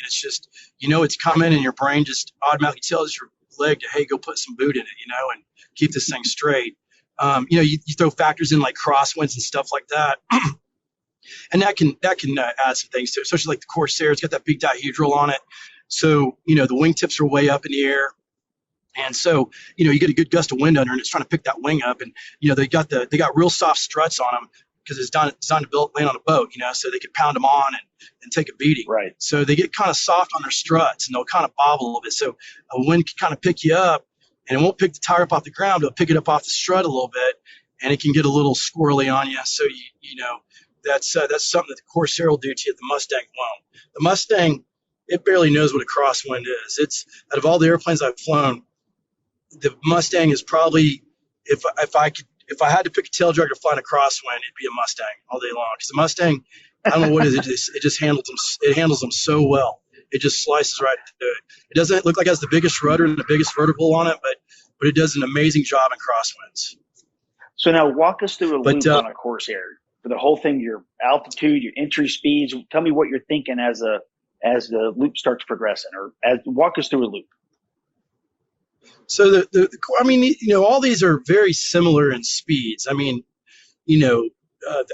[SPEAKER 5] It's just it's coming, and your brain just automatically tells your leg to, hey, go put some boot in it, and keep this thing straight. You throw factors in like crosswinds and stuff like that, and that can add some things to it, especially like the Corsair. It's got that big dihedral on it, so the wingtips are way up in the air. And so, you get a good gust of wind under, and it's trying to pick that wing up. And they got real soft struts on them because it's designed to land on a boat. So they can pound them on and take a beating.
[SPEAKER 4] Right.
[SPEAKER 5] So they get kind of soft on their struts, and they'll kind of bobble a little bit. So a wind can kind of pick you up, and it won't pick the tire up off the ground. It'll pick it up off the strut a little bit, and it can get a little squirrely on you. So that's something that the Corsair will do to you. The Mustang won't. The Mustang, it barely knows what a crosswind is. It's out of all the airplanes I've flown, the Mustang is probably, if I had to pick a tail dragger to fly in a crosswind, it'd be a Mustang all day long. Because the Mustang, I don't know what it is. It just handles them. It handles them so well. It just slices right into it. It doesn't look like it has the biggest rudder and the biggest vertical on it, but it does an amazing job in crosswinds.
[SPEAKER 4] So now walk us through a loop on a Corsair for the whole thing. Your altitude, your entry speeds. Tell me what you're thinking as the loop starts progressing, or walk us through a loop.
[SPEAKER 5] So all these are very similar in speeds. The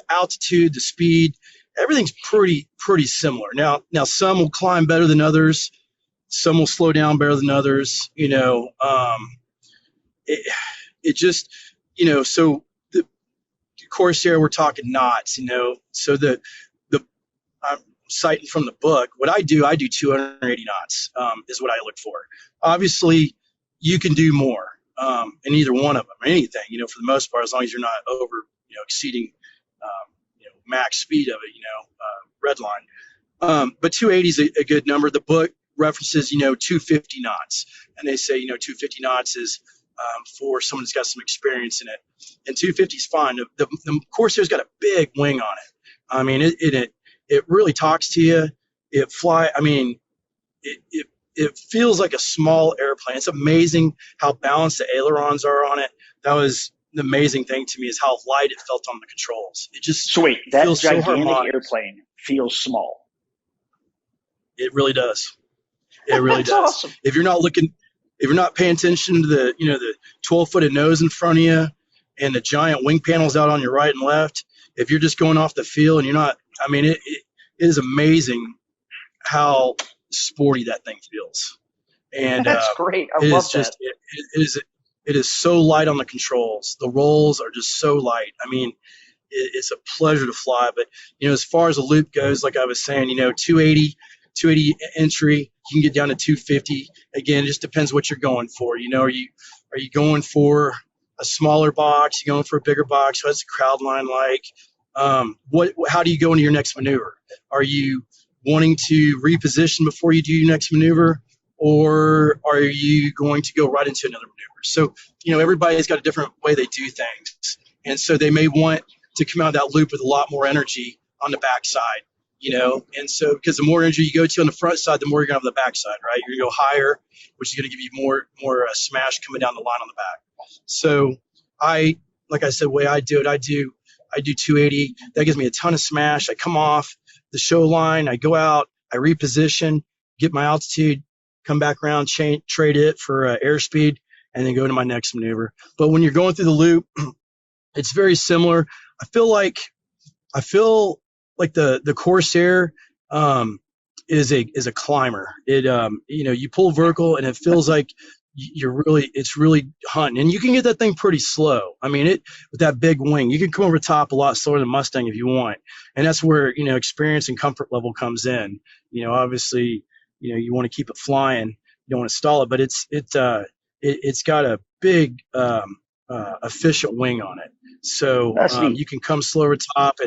[SPEAKER 5] altitude, the speed, everything's pretty similar. Now some will climb better than others. Some will slow down better than others. So the Corsair, we're talking knots. So I'm citing from the book. What I do 280 knots is what I look for. Obviously, you can do more in either one of them, or anything, for the most part, as long as you're not over, exceeding, max speed of it, red line. But 280 is a good number. The book references, 250 knots, and they say, 250 knots is for someone who's got some experience in it, and 250 is fine. The Corsair's got a big wing on it. It really talks to you. It fly. It feels like a small airplane. It's amazing how balanced the ailerons are on it. That was the amazing thing to me, is how light it felt on the controls. It just
[SPEAKER 4] sweet. That
[SPEAKER 5] feels
[SPEAKER 4] gigantic
[SPEAKER 5] so harmonious.
[SPEAKER 4] Airplane feels small.
[SPEAKER 5] It really does. It really
[SPEAKER 4] That's
[SPEAKER 5] does.
[SPEAKER 4] Awesome.
[SPEAKER 5] If you're not paying attention to the 12-foot of nose in front of you and the giant wing panels out on your right and left, if you're just going off the field and you're not, it is amazing how sporty that thing feels. And
[SPEAKER 4] that's great. I love that.
[SPEAKER 5] It is so light on the controls. The rolls are just so light. It's a pleasure to fly. But as far as the loop goes, like I was saying, 280 entry, you can get down to 250. Again, it just depends what you're going for. Are you going for a smaller box? You going for a bigger box? What's the crowd line like? How do you go into your next maneuver? Are you wanting to reposition before you do your next maneuver, or are you going to go right into another maneuver? So, everybody's got a different way they do things. And so they may want to come out of that loop with a lot more energy on the backside, and so because the more energy you go to on the front side, the more you're going to have on the backside, right? You're going to go higher, which is going to give you more smash coming down the line on the back. So like I said, the way I do it, I do 280. That gives me a ton of smash. I come off the show line, I go out, I reposition, get my altitude, come back around, trade it for airspeed, and then go to my next maneuver. But when you're going through the loop, it's very similar. I feel like the Corsair is a climber. It you pull vertical and it feels like it's really hunting, and you can get that thing pretty slow. I mean, with that big wing, you can come over top a lot slower than Mustang if you want, and that's where experience and comfort level comes in. Obviously, you want to keep it flying, you don't want to stall it, but it's got a big efficient wing on it, so you can come slower top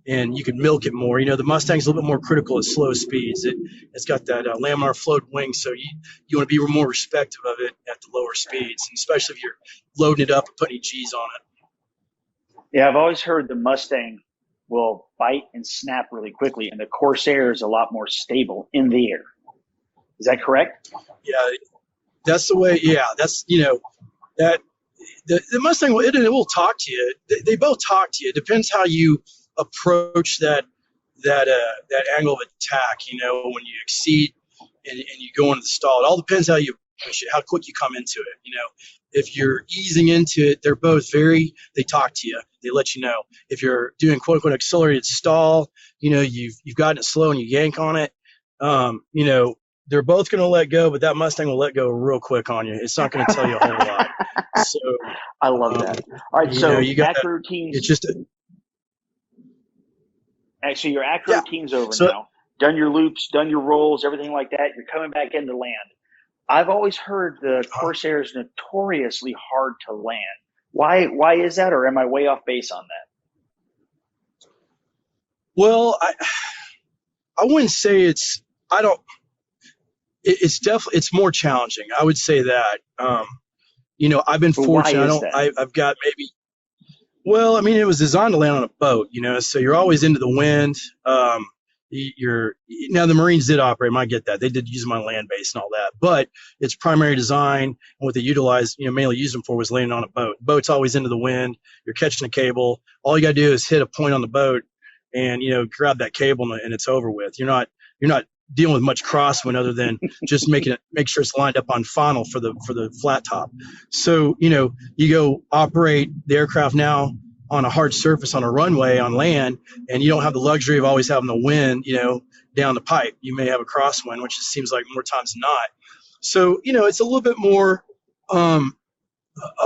[SPEAKER 5] and you can milk it more. The Mustang's a little bit more critical at slow speeds. It's got that laminar float wing, so you want to be more respective of it at the lower speeds, and especially if you're loading it up and putting G's on it.
[SPEAKER 4] Yeah, I've always heard the Mustang will bite and snap really quickly, and the Corsair is a lot more stable in the air. Is that correct?
[SPEAKER 5] Yeah, that's the way. Yeah, that's that the Mustang it will talk to you. They both talk to you. It depends how you approach that angle of attack. When you exceed and you go into the stall, it all depends how quick you come into it. If you're easing into it, they're both they talk to you. They let you know. If you're doing quote unquote accelerated stall, you've gotten it slow and you yank on it. They're both going to let go, but that Mustang will let go real quick on you. It's not going to tell you a whole lot. So
[SPEAKER 4] I love that. All right, so
[SPEAKER 5] you got
[SPEAKER 4] acro routines.
[SPEAKER 5] It's just
[SPEAKER 4] actually your acro routine's over now. Done your loops, done your rolls, everything like that. You're coming back into land. I've always heard the Corsair is notoriously hard to land. Why is that, or am I way off base on that?
[SPEAKER 5] Well, I wouldn't say it's. I don't. It's definitely more challenging. I would say that. I've been fortunate. I've got maybe. Well, I mean, it was designed to land on a boat, so you're always into the wind. Now the Marines did operate. I get that they did use them on land base and all that, but its primary design and what they utilized, mainly used them for was landing on a boat. Boat's always into the wind. You're catching a cable. All you got to do is hit a point on the boat, and grab that cable, and it's over with. You're not dealing with much crosswind other than just make sure it's lined up on funnel for the flat top. So, you go operate the aircraft now on a hard surface on a runway on land, and you don't have the luxury of always having the wind, down the pipe. You may have a crosswind, which it seems like more times than not. So, it's a little bit more of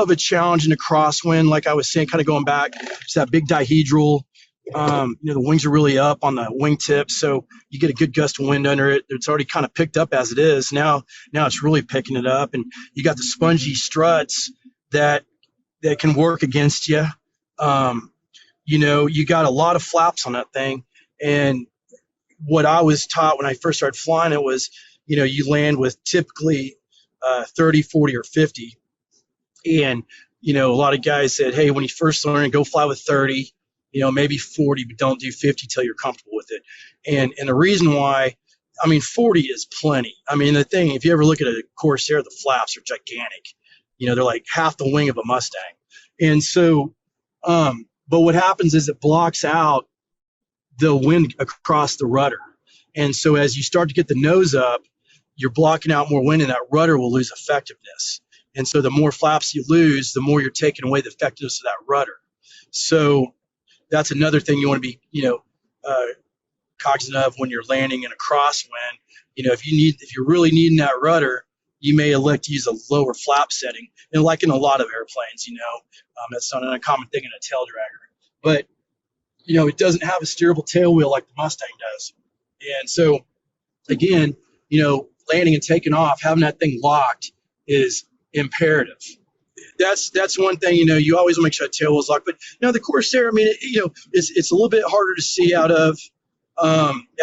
[SPEAKER 5] a challenge in the crosswind. Like I was saying, kind of going back to that big dihedral. The wings are really up on the wingtip, so you get a good gust of wind under it. It's already kind of picked up as it is. Now it's really picking it up, and you got the spongy struts that can work against you. You got a lot of flaps on that thing, and what I was taught when I first started flying it was, you land with typically 30, 40, or 50, and a lot of guys said, hey, when you first learn, go fly with 30. Maybe 40, but don't do 50 till you're comfortable with it. And the reason why, 40 is plenty. The thing, if you ever look at a Corsair, the flaps are gigantic. They're like half the wing of a Mustang. And so, but what happens is it blocks out the wind across the rudder. And so as you start to get the nose up, you're blocking out more wind, and that rudder will lose effectiveness. And so the more flaps you lose, the more you're taking away the effectiveness of that rudder. So that's another thing you want to be, cognizant of when you're landing in a crosswind. If you're really needing that rudder, you may elect to use a lower flap setting. And like in a lot of airplanes, that's not an uncommon thing in a tail dragger. But, it doesn't have a steerable tail wheel like the Mustang does. And so, again, landing and taking off, having that thing locked is imperative. that's one thing, you always want to make sure that tail wheel's locked. But the Corsair, I mean, it's a little bit harder to see out of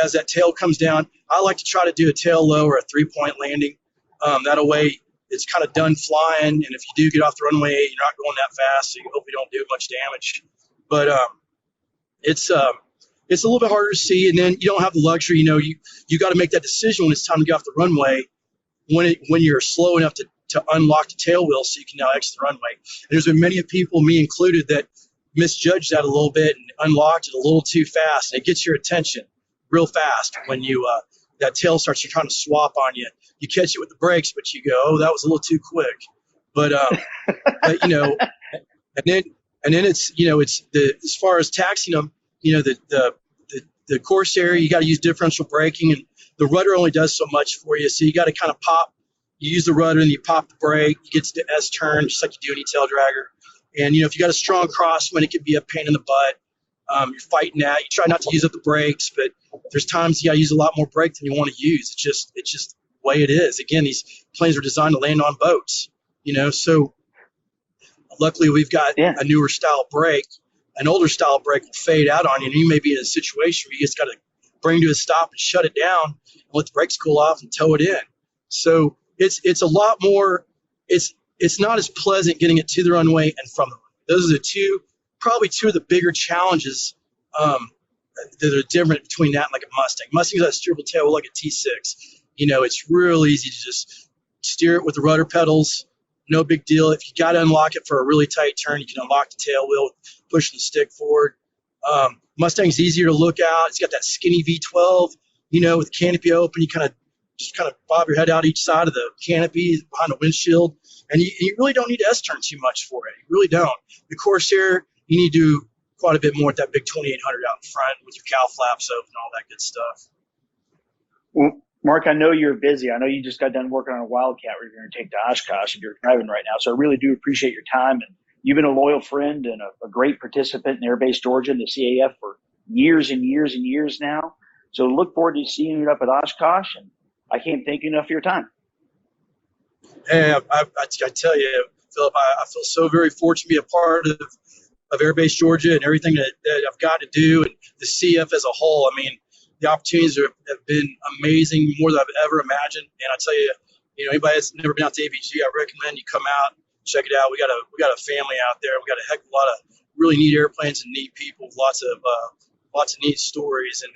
[SPEAKER 5] as that tail comes down. I like to try to do a tail low or a 3-point landing. That way it's kind of done flying, and if you do get off the runway, you're not going that fast, so you hope you don't do much damage. But it's a little bit harder to see, and then you don't have the luxury. You got to make that decision when it's time to get off the runway, when you're slow enough to unlock the tail wheel so you can now exit the runway. And there's been many people, me included, that misjudged that a little bit and unlocked it a little too fast, and it gets your attention real fast when you that tail starts trying to swap on you. You catch it with the brakes, but you go, oh, that was a little too quick. But and then it's as far as taxiing them, the Corsair, you got to use differential braking, and the rudder only does so much for you. So you got to kind of pop. You use the rudder and you pop the brake. You get to the S turn just like you do any tail dragger. And if you got a strong crosswind, it could be a pain in the butt. You're fighting that. You try not to use up the brakes, but there's times you got to use a lot more brake than you want to use. It's just the way it is. Again, these planes are designed to land on boats. So luckily we've got a newer style brake. An older style brake will fade out on you, and you may be in a situation where you just got to bring to a stop and shut it down and let the brakes cool off and tow it in. So it's a lot more. It's not as pleasant getting it to the runway and from the runway. Those are probably two of the bigger challenges that are different between that and like a Mustang. Mustang's got a steerable tail like a T6. It's real easy to just steer it with the rudder pedals. No big deal. If you got to unlock it for a really tight turn, you can unlock the tail wheel, pushing the stick forward. Mustang's easier to look out. It's got that skinny V12, with the canopy open. You kind of bob your head out each side of the canopy behind the windshield, and you really don't need to S-turn too much for it. You really don't. The Corsair, you need to do quite a bit more with that big 2800 out in front with your cow flaps open and all that good stuff.
[SPEAKER 4] Well, Mark, I know you're busy. I know you just got done working on a Wildcat where you're going to take to Oshkosh and you're driving right now. So I really do appreciate your time. And you've been a loyal friend and a great participant in Airbase Georgia and the CAF for years and years and years now. So look forward to seeing you up at Oshkosh. And I can't thank you enough for your time.
[SPEAKER 5] Hey, I tell you, Philip, I feel so very fortunate to be a part of Airbase Georgia and everything that I've got to do, and the CF as a whole. I mean, the opportunities have been amazing, more than I've ever imagined. And I tell you, anybody that's never been out to ABG, I recommend you come out, check it out. We got a family out there. We got a heck of a lot of really neat airplanes and neat people, lots of neat stories, and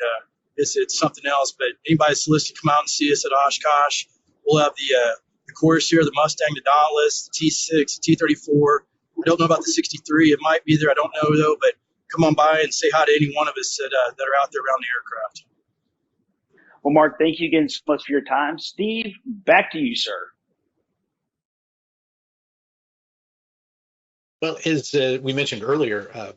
[SPEAKER 5] it's something else. But anybody that's listening, come out and see us at Oshkosh. We'll have the Corsair, the Mustang, the Dauntless, the T6, the T34. I don't know about the 63. It might be there. I don't know, though. But come on by and say hi to any one of us that are out there around the aircraft.
[SPEAKER 4] Well, Mark, thank you again so much for your time. Steve, back to you, sir.
[SPEAKER 1] Well, as we mentioned earlier,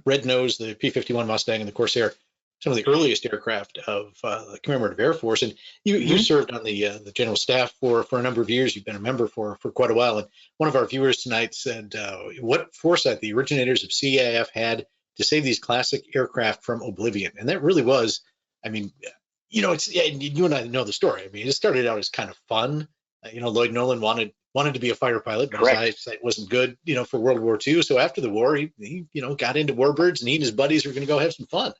[SPEAKER 1] Red Nose, the P-51 Mustang, and the Corsair, some of the earliest aircraft of the Commemorative Air Force. And you served on the general staff for a number of years. You've been a member for quite a while. And one of our viewers tonight said what foresight the originators of CAF had to save these classic aircraft from oblivion. And that really was, I mean, it's you and I know the story. I mean, it started out as kind of fun. Lloyd Nolan wanted to be a fighter pilot, but
[SPEAKER 4] Correct.
[SPEAKER 1] his eyesight wasn't good, for World War II. So after the war, he got into warbirds, and he and his buddies were going to go have some fun.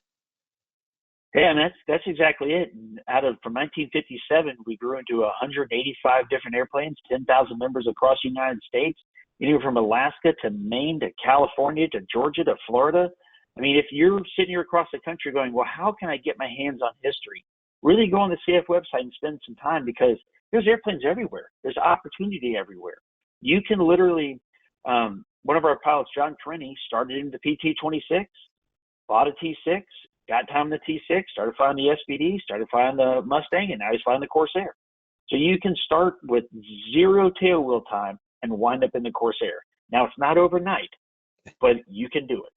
[SPEAKER 3] Yeah, and that's exactly it. And from 1957, we grew into 185 different airplanes, 10,000 members across the United States, anywhere from Alaska to Maine to California to Georgia to Florida. I mean, if you're sitting here across the country going, well, how can I get my hands on history? Really go on the CF website and spend some time, because there's airplanes everywhere. There's opportunity everywhere. You can literally, one of our pilots, John Carini, started in the PT-26, bought a T6, got time in the T6, started flying the SBD, started flying the Mustang, and now he's flying the Corsair. So you can start with 0 tail wheel time and wind up in the Corsair. Now, it's not overnight, but you can do it.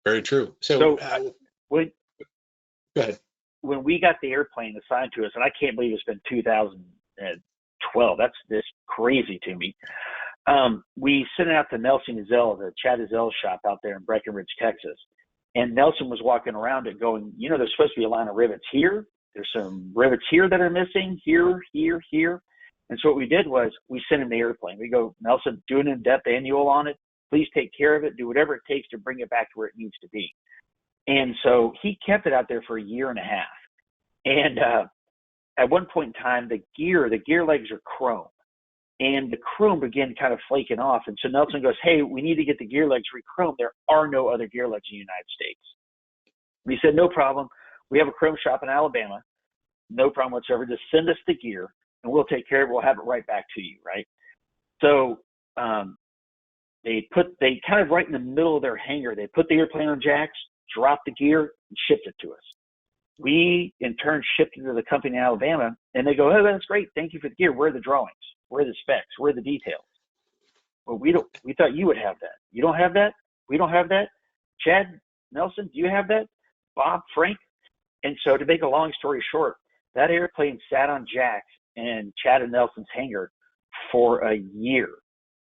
[SPEAKER 1] Very true.
[SPEAKER 3] So
[SPEAKER 1] go ahead.
[SPEAKER 3] When we got the airplane assigned to us, and I can't believe it's been 2012. That's just crazy to me. We sent it out to Nelson Ezell, the Chad Ezell shop out there in Breckenridge, Texas. And Nelson was walking around it going, there's supposed to be a line of rivets here. There's some rivets here that are missing, here, here, here. And so what we did was we sent him the airplane. We go, Nelson, do an in-depth annual on it. Please take care of it. Do whatever it takes to bring it back to where it needs to be. And so he kept it out there for a year and a half. And at one point in time, the gear legs are chrome. And the chrome began kind of flaking off. And so Nelson goes, hey, we need to get the gear legs re-chromed. There are no other gear legs in the United States. We said, no problem. We have a chrome shop in Alabama. No problem whatsoever. Just send us the gear, and we'll take care of it. We'll have it right back to you, right? So they kind of right in the middle of their hangar, they put the airplane on jacks, dropped the gear, and shipped it to us. We, in turn, shipped it to the company in Alabama, and they go, oh, that's great. Thank you for the gear. Where are the drawings? Where are the specs? Where are the details? Well, we thought you would have that. You don't have that? We don't have that? Chad, Nelson, do you have that? Bob, Frank? And so to make a long story short, that airplane sat on jacks in Chad and Nelson's hangar for a year.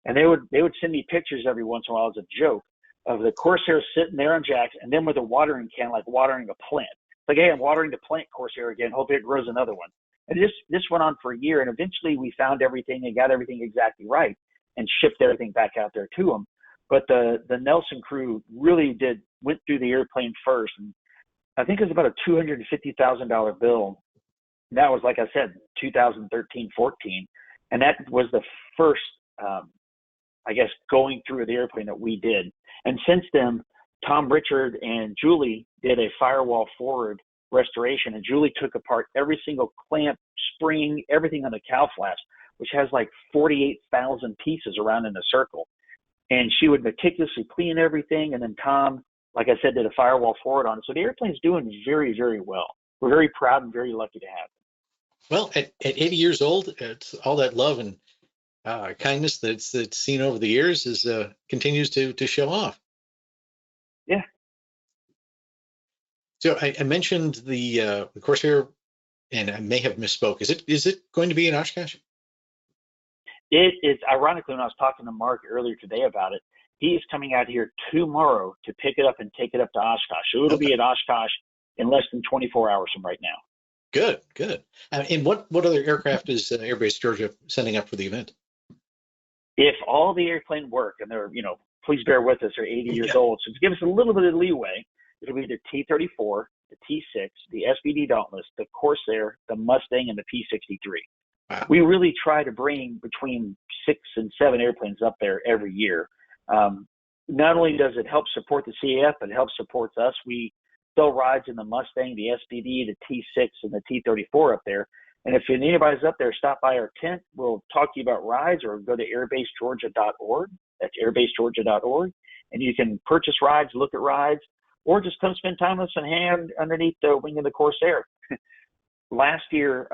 [SPEAKER 3] And they would send me pictures every once in a while as a joke of the Corsair sitting there on jacks and then with a watering can, like watering a plant. Like, hey, I'm watering the plant Corsair again. Hope it grows another one. And this went on for a year. And eventually we found everything and got everything exactly right and shipped everything back out there to them. But the Nelson crew really went through the airplane first. And I think it was about a $250,000 bill. And that was, like I said, 2013, 14. And that was the first, I guess, going through the airplane that we did. And since then, Tom Richard and Julie did a firewall forward restoration, and Julie took apart every single clamp, spring, everything on the cow flaps, which has like 48,000 pieces around in a circle. And she would meticulously clean everything, and then Tom, like I said, did a firewall forward on it. So the airplane's doing very, very well. We're very proud and very lucky to have it.
[SPEAKER 1] Well, at 80 years old, it's all that love and kindness that's seen over the years continues to show off.
[SPEAKER 3] Yeah.
[SPEAKER 1] So I mentioned the Corsair, and I may have misspoke. Is it going to be in Oshkosh?
[SPEAKER 3] It is, ironically, when I was talking to Mark earlier today about it, he is coming out here tomorrow to pick it up and take it up to Oshkosh. So it'll be at Oshkosh in less than 24 hours from right now.
[SPEAKER 1] Good. And what other aircraft is Airbase Georgia sending up for the event?
[SPEAKER 3] If all the airplane work, and they're, please bear with us, they're 80 years old, so to give us a little bit of leeway, it'll be the T-34, the T-6, the SBD Dauntless, the Corsair, the Mustang, and the P-63.
[SPEAKER 1] Wow.
[SPEAKER 3] We really try to bring between 6 and 7 airplanes up there every year. Not only does it help support the CAF, but it helps support us. We sell rides in the Mustang, the SBD, the T6, and the T-34 up there. And if anybody's up there, stop by our tent. We'll talk to you about rides, or go to airbasegeorgia.org. That's airbasegeorgia.org. And you can purchase rides, look at rides, or just come spend time with us and hang underneath the wing of the Corsair. Last year,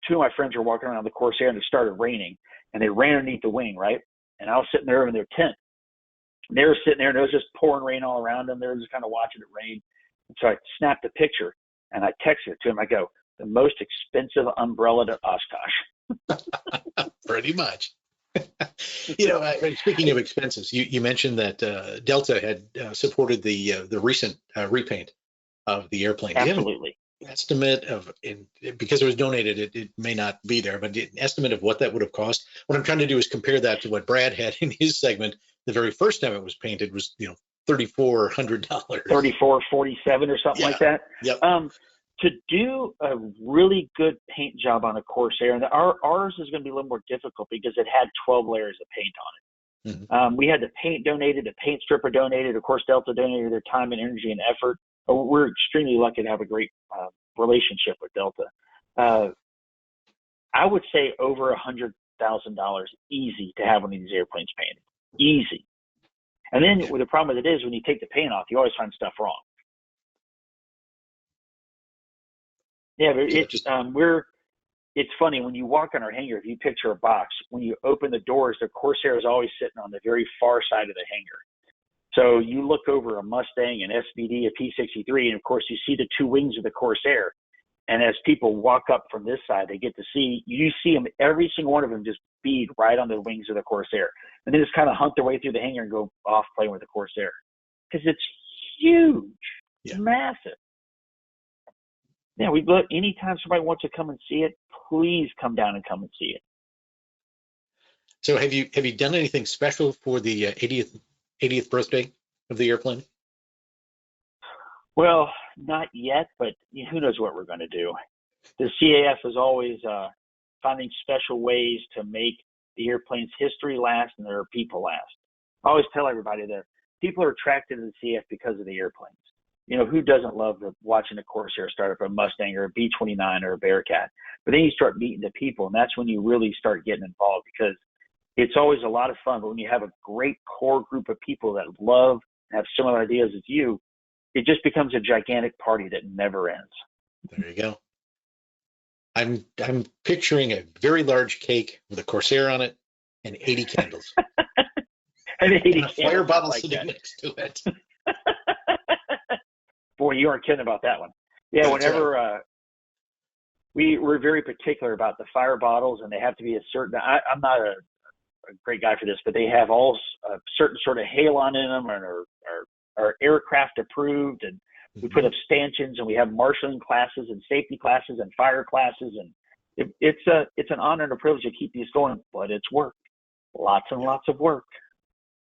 [SPEAKER 3] 2 of my friends were walking around the Corsair, and it started raining, and they ran underneath the wing, right? And I was sitting there in their tent. They were sitting there, and it was just pouring rain all around them. They were just kind of watching it rain. And so I snapped a picture, and I texted it to them. I go, the most expensive umbrella to Oshkosh.
[SPEAKER 1] Pretty much. Speaking of expenses, you mentioned that Delta had supported the recent repaint of the airplane.
[SPEAKER 3] Absolutely.
[SPEAKER 1] Estimate of, because it was donated, it may not be there, but an estimate of what that would have cost. What I'm trying to do is compare that to what Brad had in his segment. The very first time it was painted was, $3,400.
[SPEAKER 3] $3,447 or something like that.
[SPEAKER 1] Yep.
[SPEAKER 3] To do a really good paint job on a Corsair, and ours is going to be a little more difficult because it had 12 layers of paint on it.
[SPEAKER 1] Mm-hmm.
[SPEAKER 3] We had the paint donated, the paint stripper donated, of course, Delta donated their time and energy and effort. We're extremely lucky to have a great relationship with Delta. I would say over $100,000 easy to have one of these airplanes painted. Easy. And then the problem with it is when you take the paint off, you always find stuff wrong. Yeah, but it's funny when you walk on our hangar. If you picture a box, when you open the doors, the Corsair is always sitting on the very far side of the hangar. So you look over a Mustang, an SBD, a P-63, and of course you see the 2 wings of the Corsair. And as people walk up from this side, they get to see them, every single one of them just bead right on the wings of the Corsair, and then just kind of hunt their way through the hangar and go off playing with the Corsair because it's huge, massive. yeah, we'd love anytime somebody wants to come and see it, please come down and come and see it.
[SPEAKER 1] So have you done anything special for the 80th birthday of the airplane?
[SPEAKER 3] Well, not yet, but who knows what we're going to do. The CAF is always finding special ways to make the airplane's history last and their people last. I always tell everybody that people are attracted to the CAF because of the airplanes. Who doesn't love watching a Corsair start up, a Mustang or a B-29 or a Bearcat? But then you start meeting the people, and that's when you really start getting involved, because it's always a lot of fun. But when you have a great core group of people that love and have similar ideas as you, it just becomes a gigantic party that never ends.
[SPEAKER 1] There you go. I'm picturing a very large cake with a Corsair on it and 80 candles.
[SPEAKER 3] And 80
[SPEAKER 1] and a fire
[SPEAKER 3] candles
[SPEAKER 1] bottle
[SPEAKER 3] like
[SPEAKER 1] sitting
[SPEAKER 3] that.
[SPEAKER 1] next to it.
[SPEAKER 3] Boy, you aren't kidding about that one. Yeah,
[SPEAKER 1] That's
[SPEAKER 3] whenever we're very particular about the fire bottles, and they have to be a certain. I'm not a great guy for this, but they have all a certain sort of halon in them, and are aircraft approved, and we put up stanchions, and we have marshalling classes and safety classes and fire classes, and it's an honor and a privilege to keep these going, but it's work, lots and lots of work.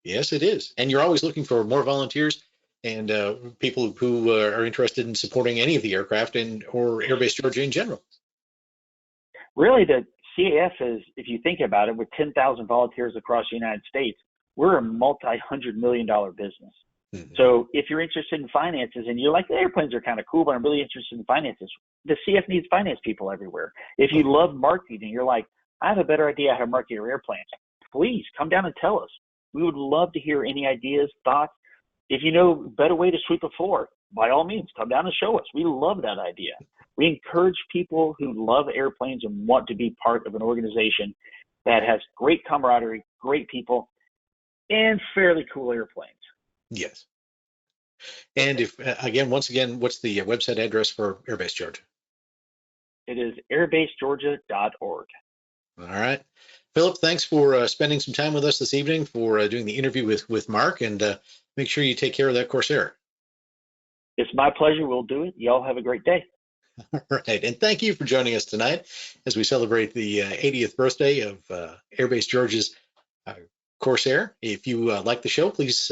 [SPEAKER 1] Yes, it is. And you're always looking for more volunteers and people who are interested in supporting any of the aircraft or Airbase Georgia in general.
[SPEAKER 3] Really, the CAF is, if you think about it, with 10,000 volunteers across the United States, we're a multi-$100-million business.
[SPEAKER 1] Mm-hmm.
[SPEAKER 3] So if you're interested in finances and you're like, the airplanes are kind of cool, but I'm really interested in finances, the CF needs finance people everywhere. If you love marketing and you're like, I have a better idea how to market your airplanes, please come down and tell us. We would love to hear any ideas, thoughts. If you know a better way to sweep a floor, by all means, come down and show us. We love that idea. We encourage people who love airplanes and want to be part of an organization that has great camaraderie, great people, and fairly cool airplanes.
[SPEAKER 1] Yes. And if once again, what's the website address for Airbase Georgia?
[SPEAKER 3] It is airbasegeorgia.org.
[SPEAKER 1] All right. Philip, thanks for spending some time with us this evening, for doing the interview with Mark, and make sure you take care of that Corsair.
[SPEAKER 3] It's my pleasure. We'll do it. Y'all have a great day.
[SPEAKER 1] All right. And thank you for joining us tonight as we celebrate the 80th birthday of Airbase Georgia's Corsair. If you like the show, please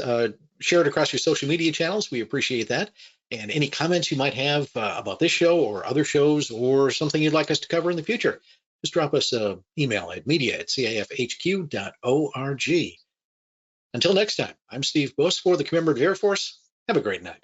[SPEAKER 1] share it across your social media channels. We appreciate that. And any comments you might have about this show or other shows or something you'd like us to cover in the future, just drop us an email at media@cafhq.org. Until next time, I'm Steve Buss for the Commemorative Air Force. Have a great night.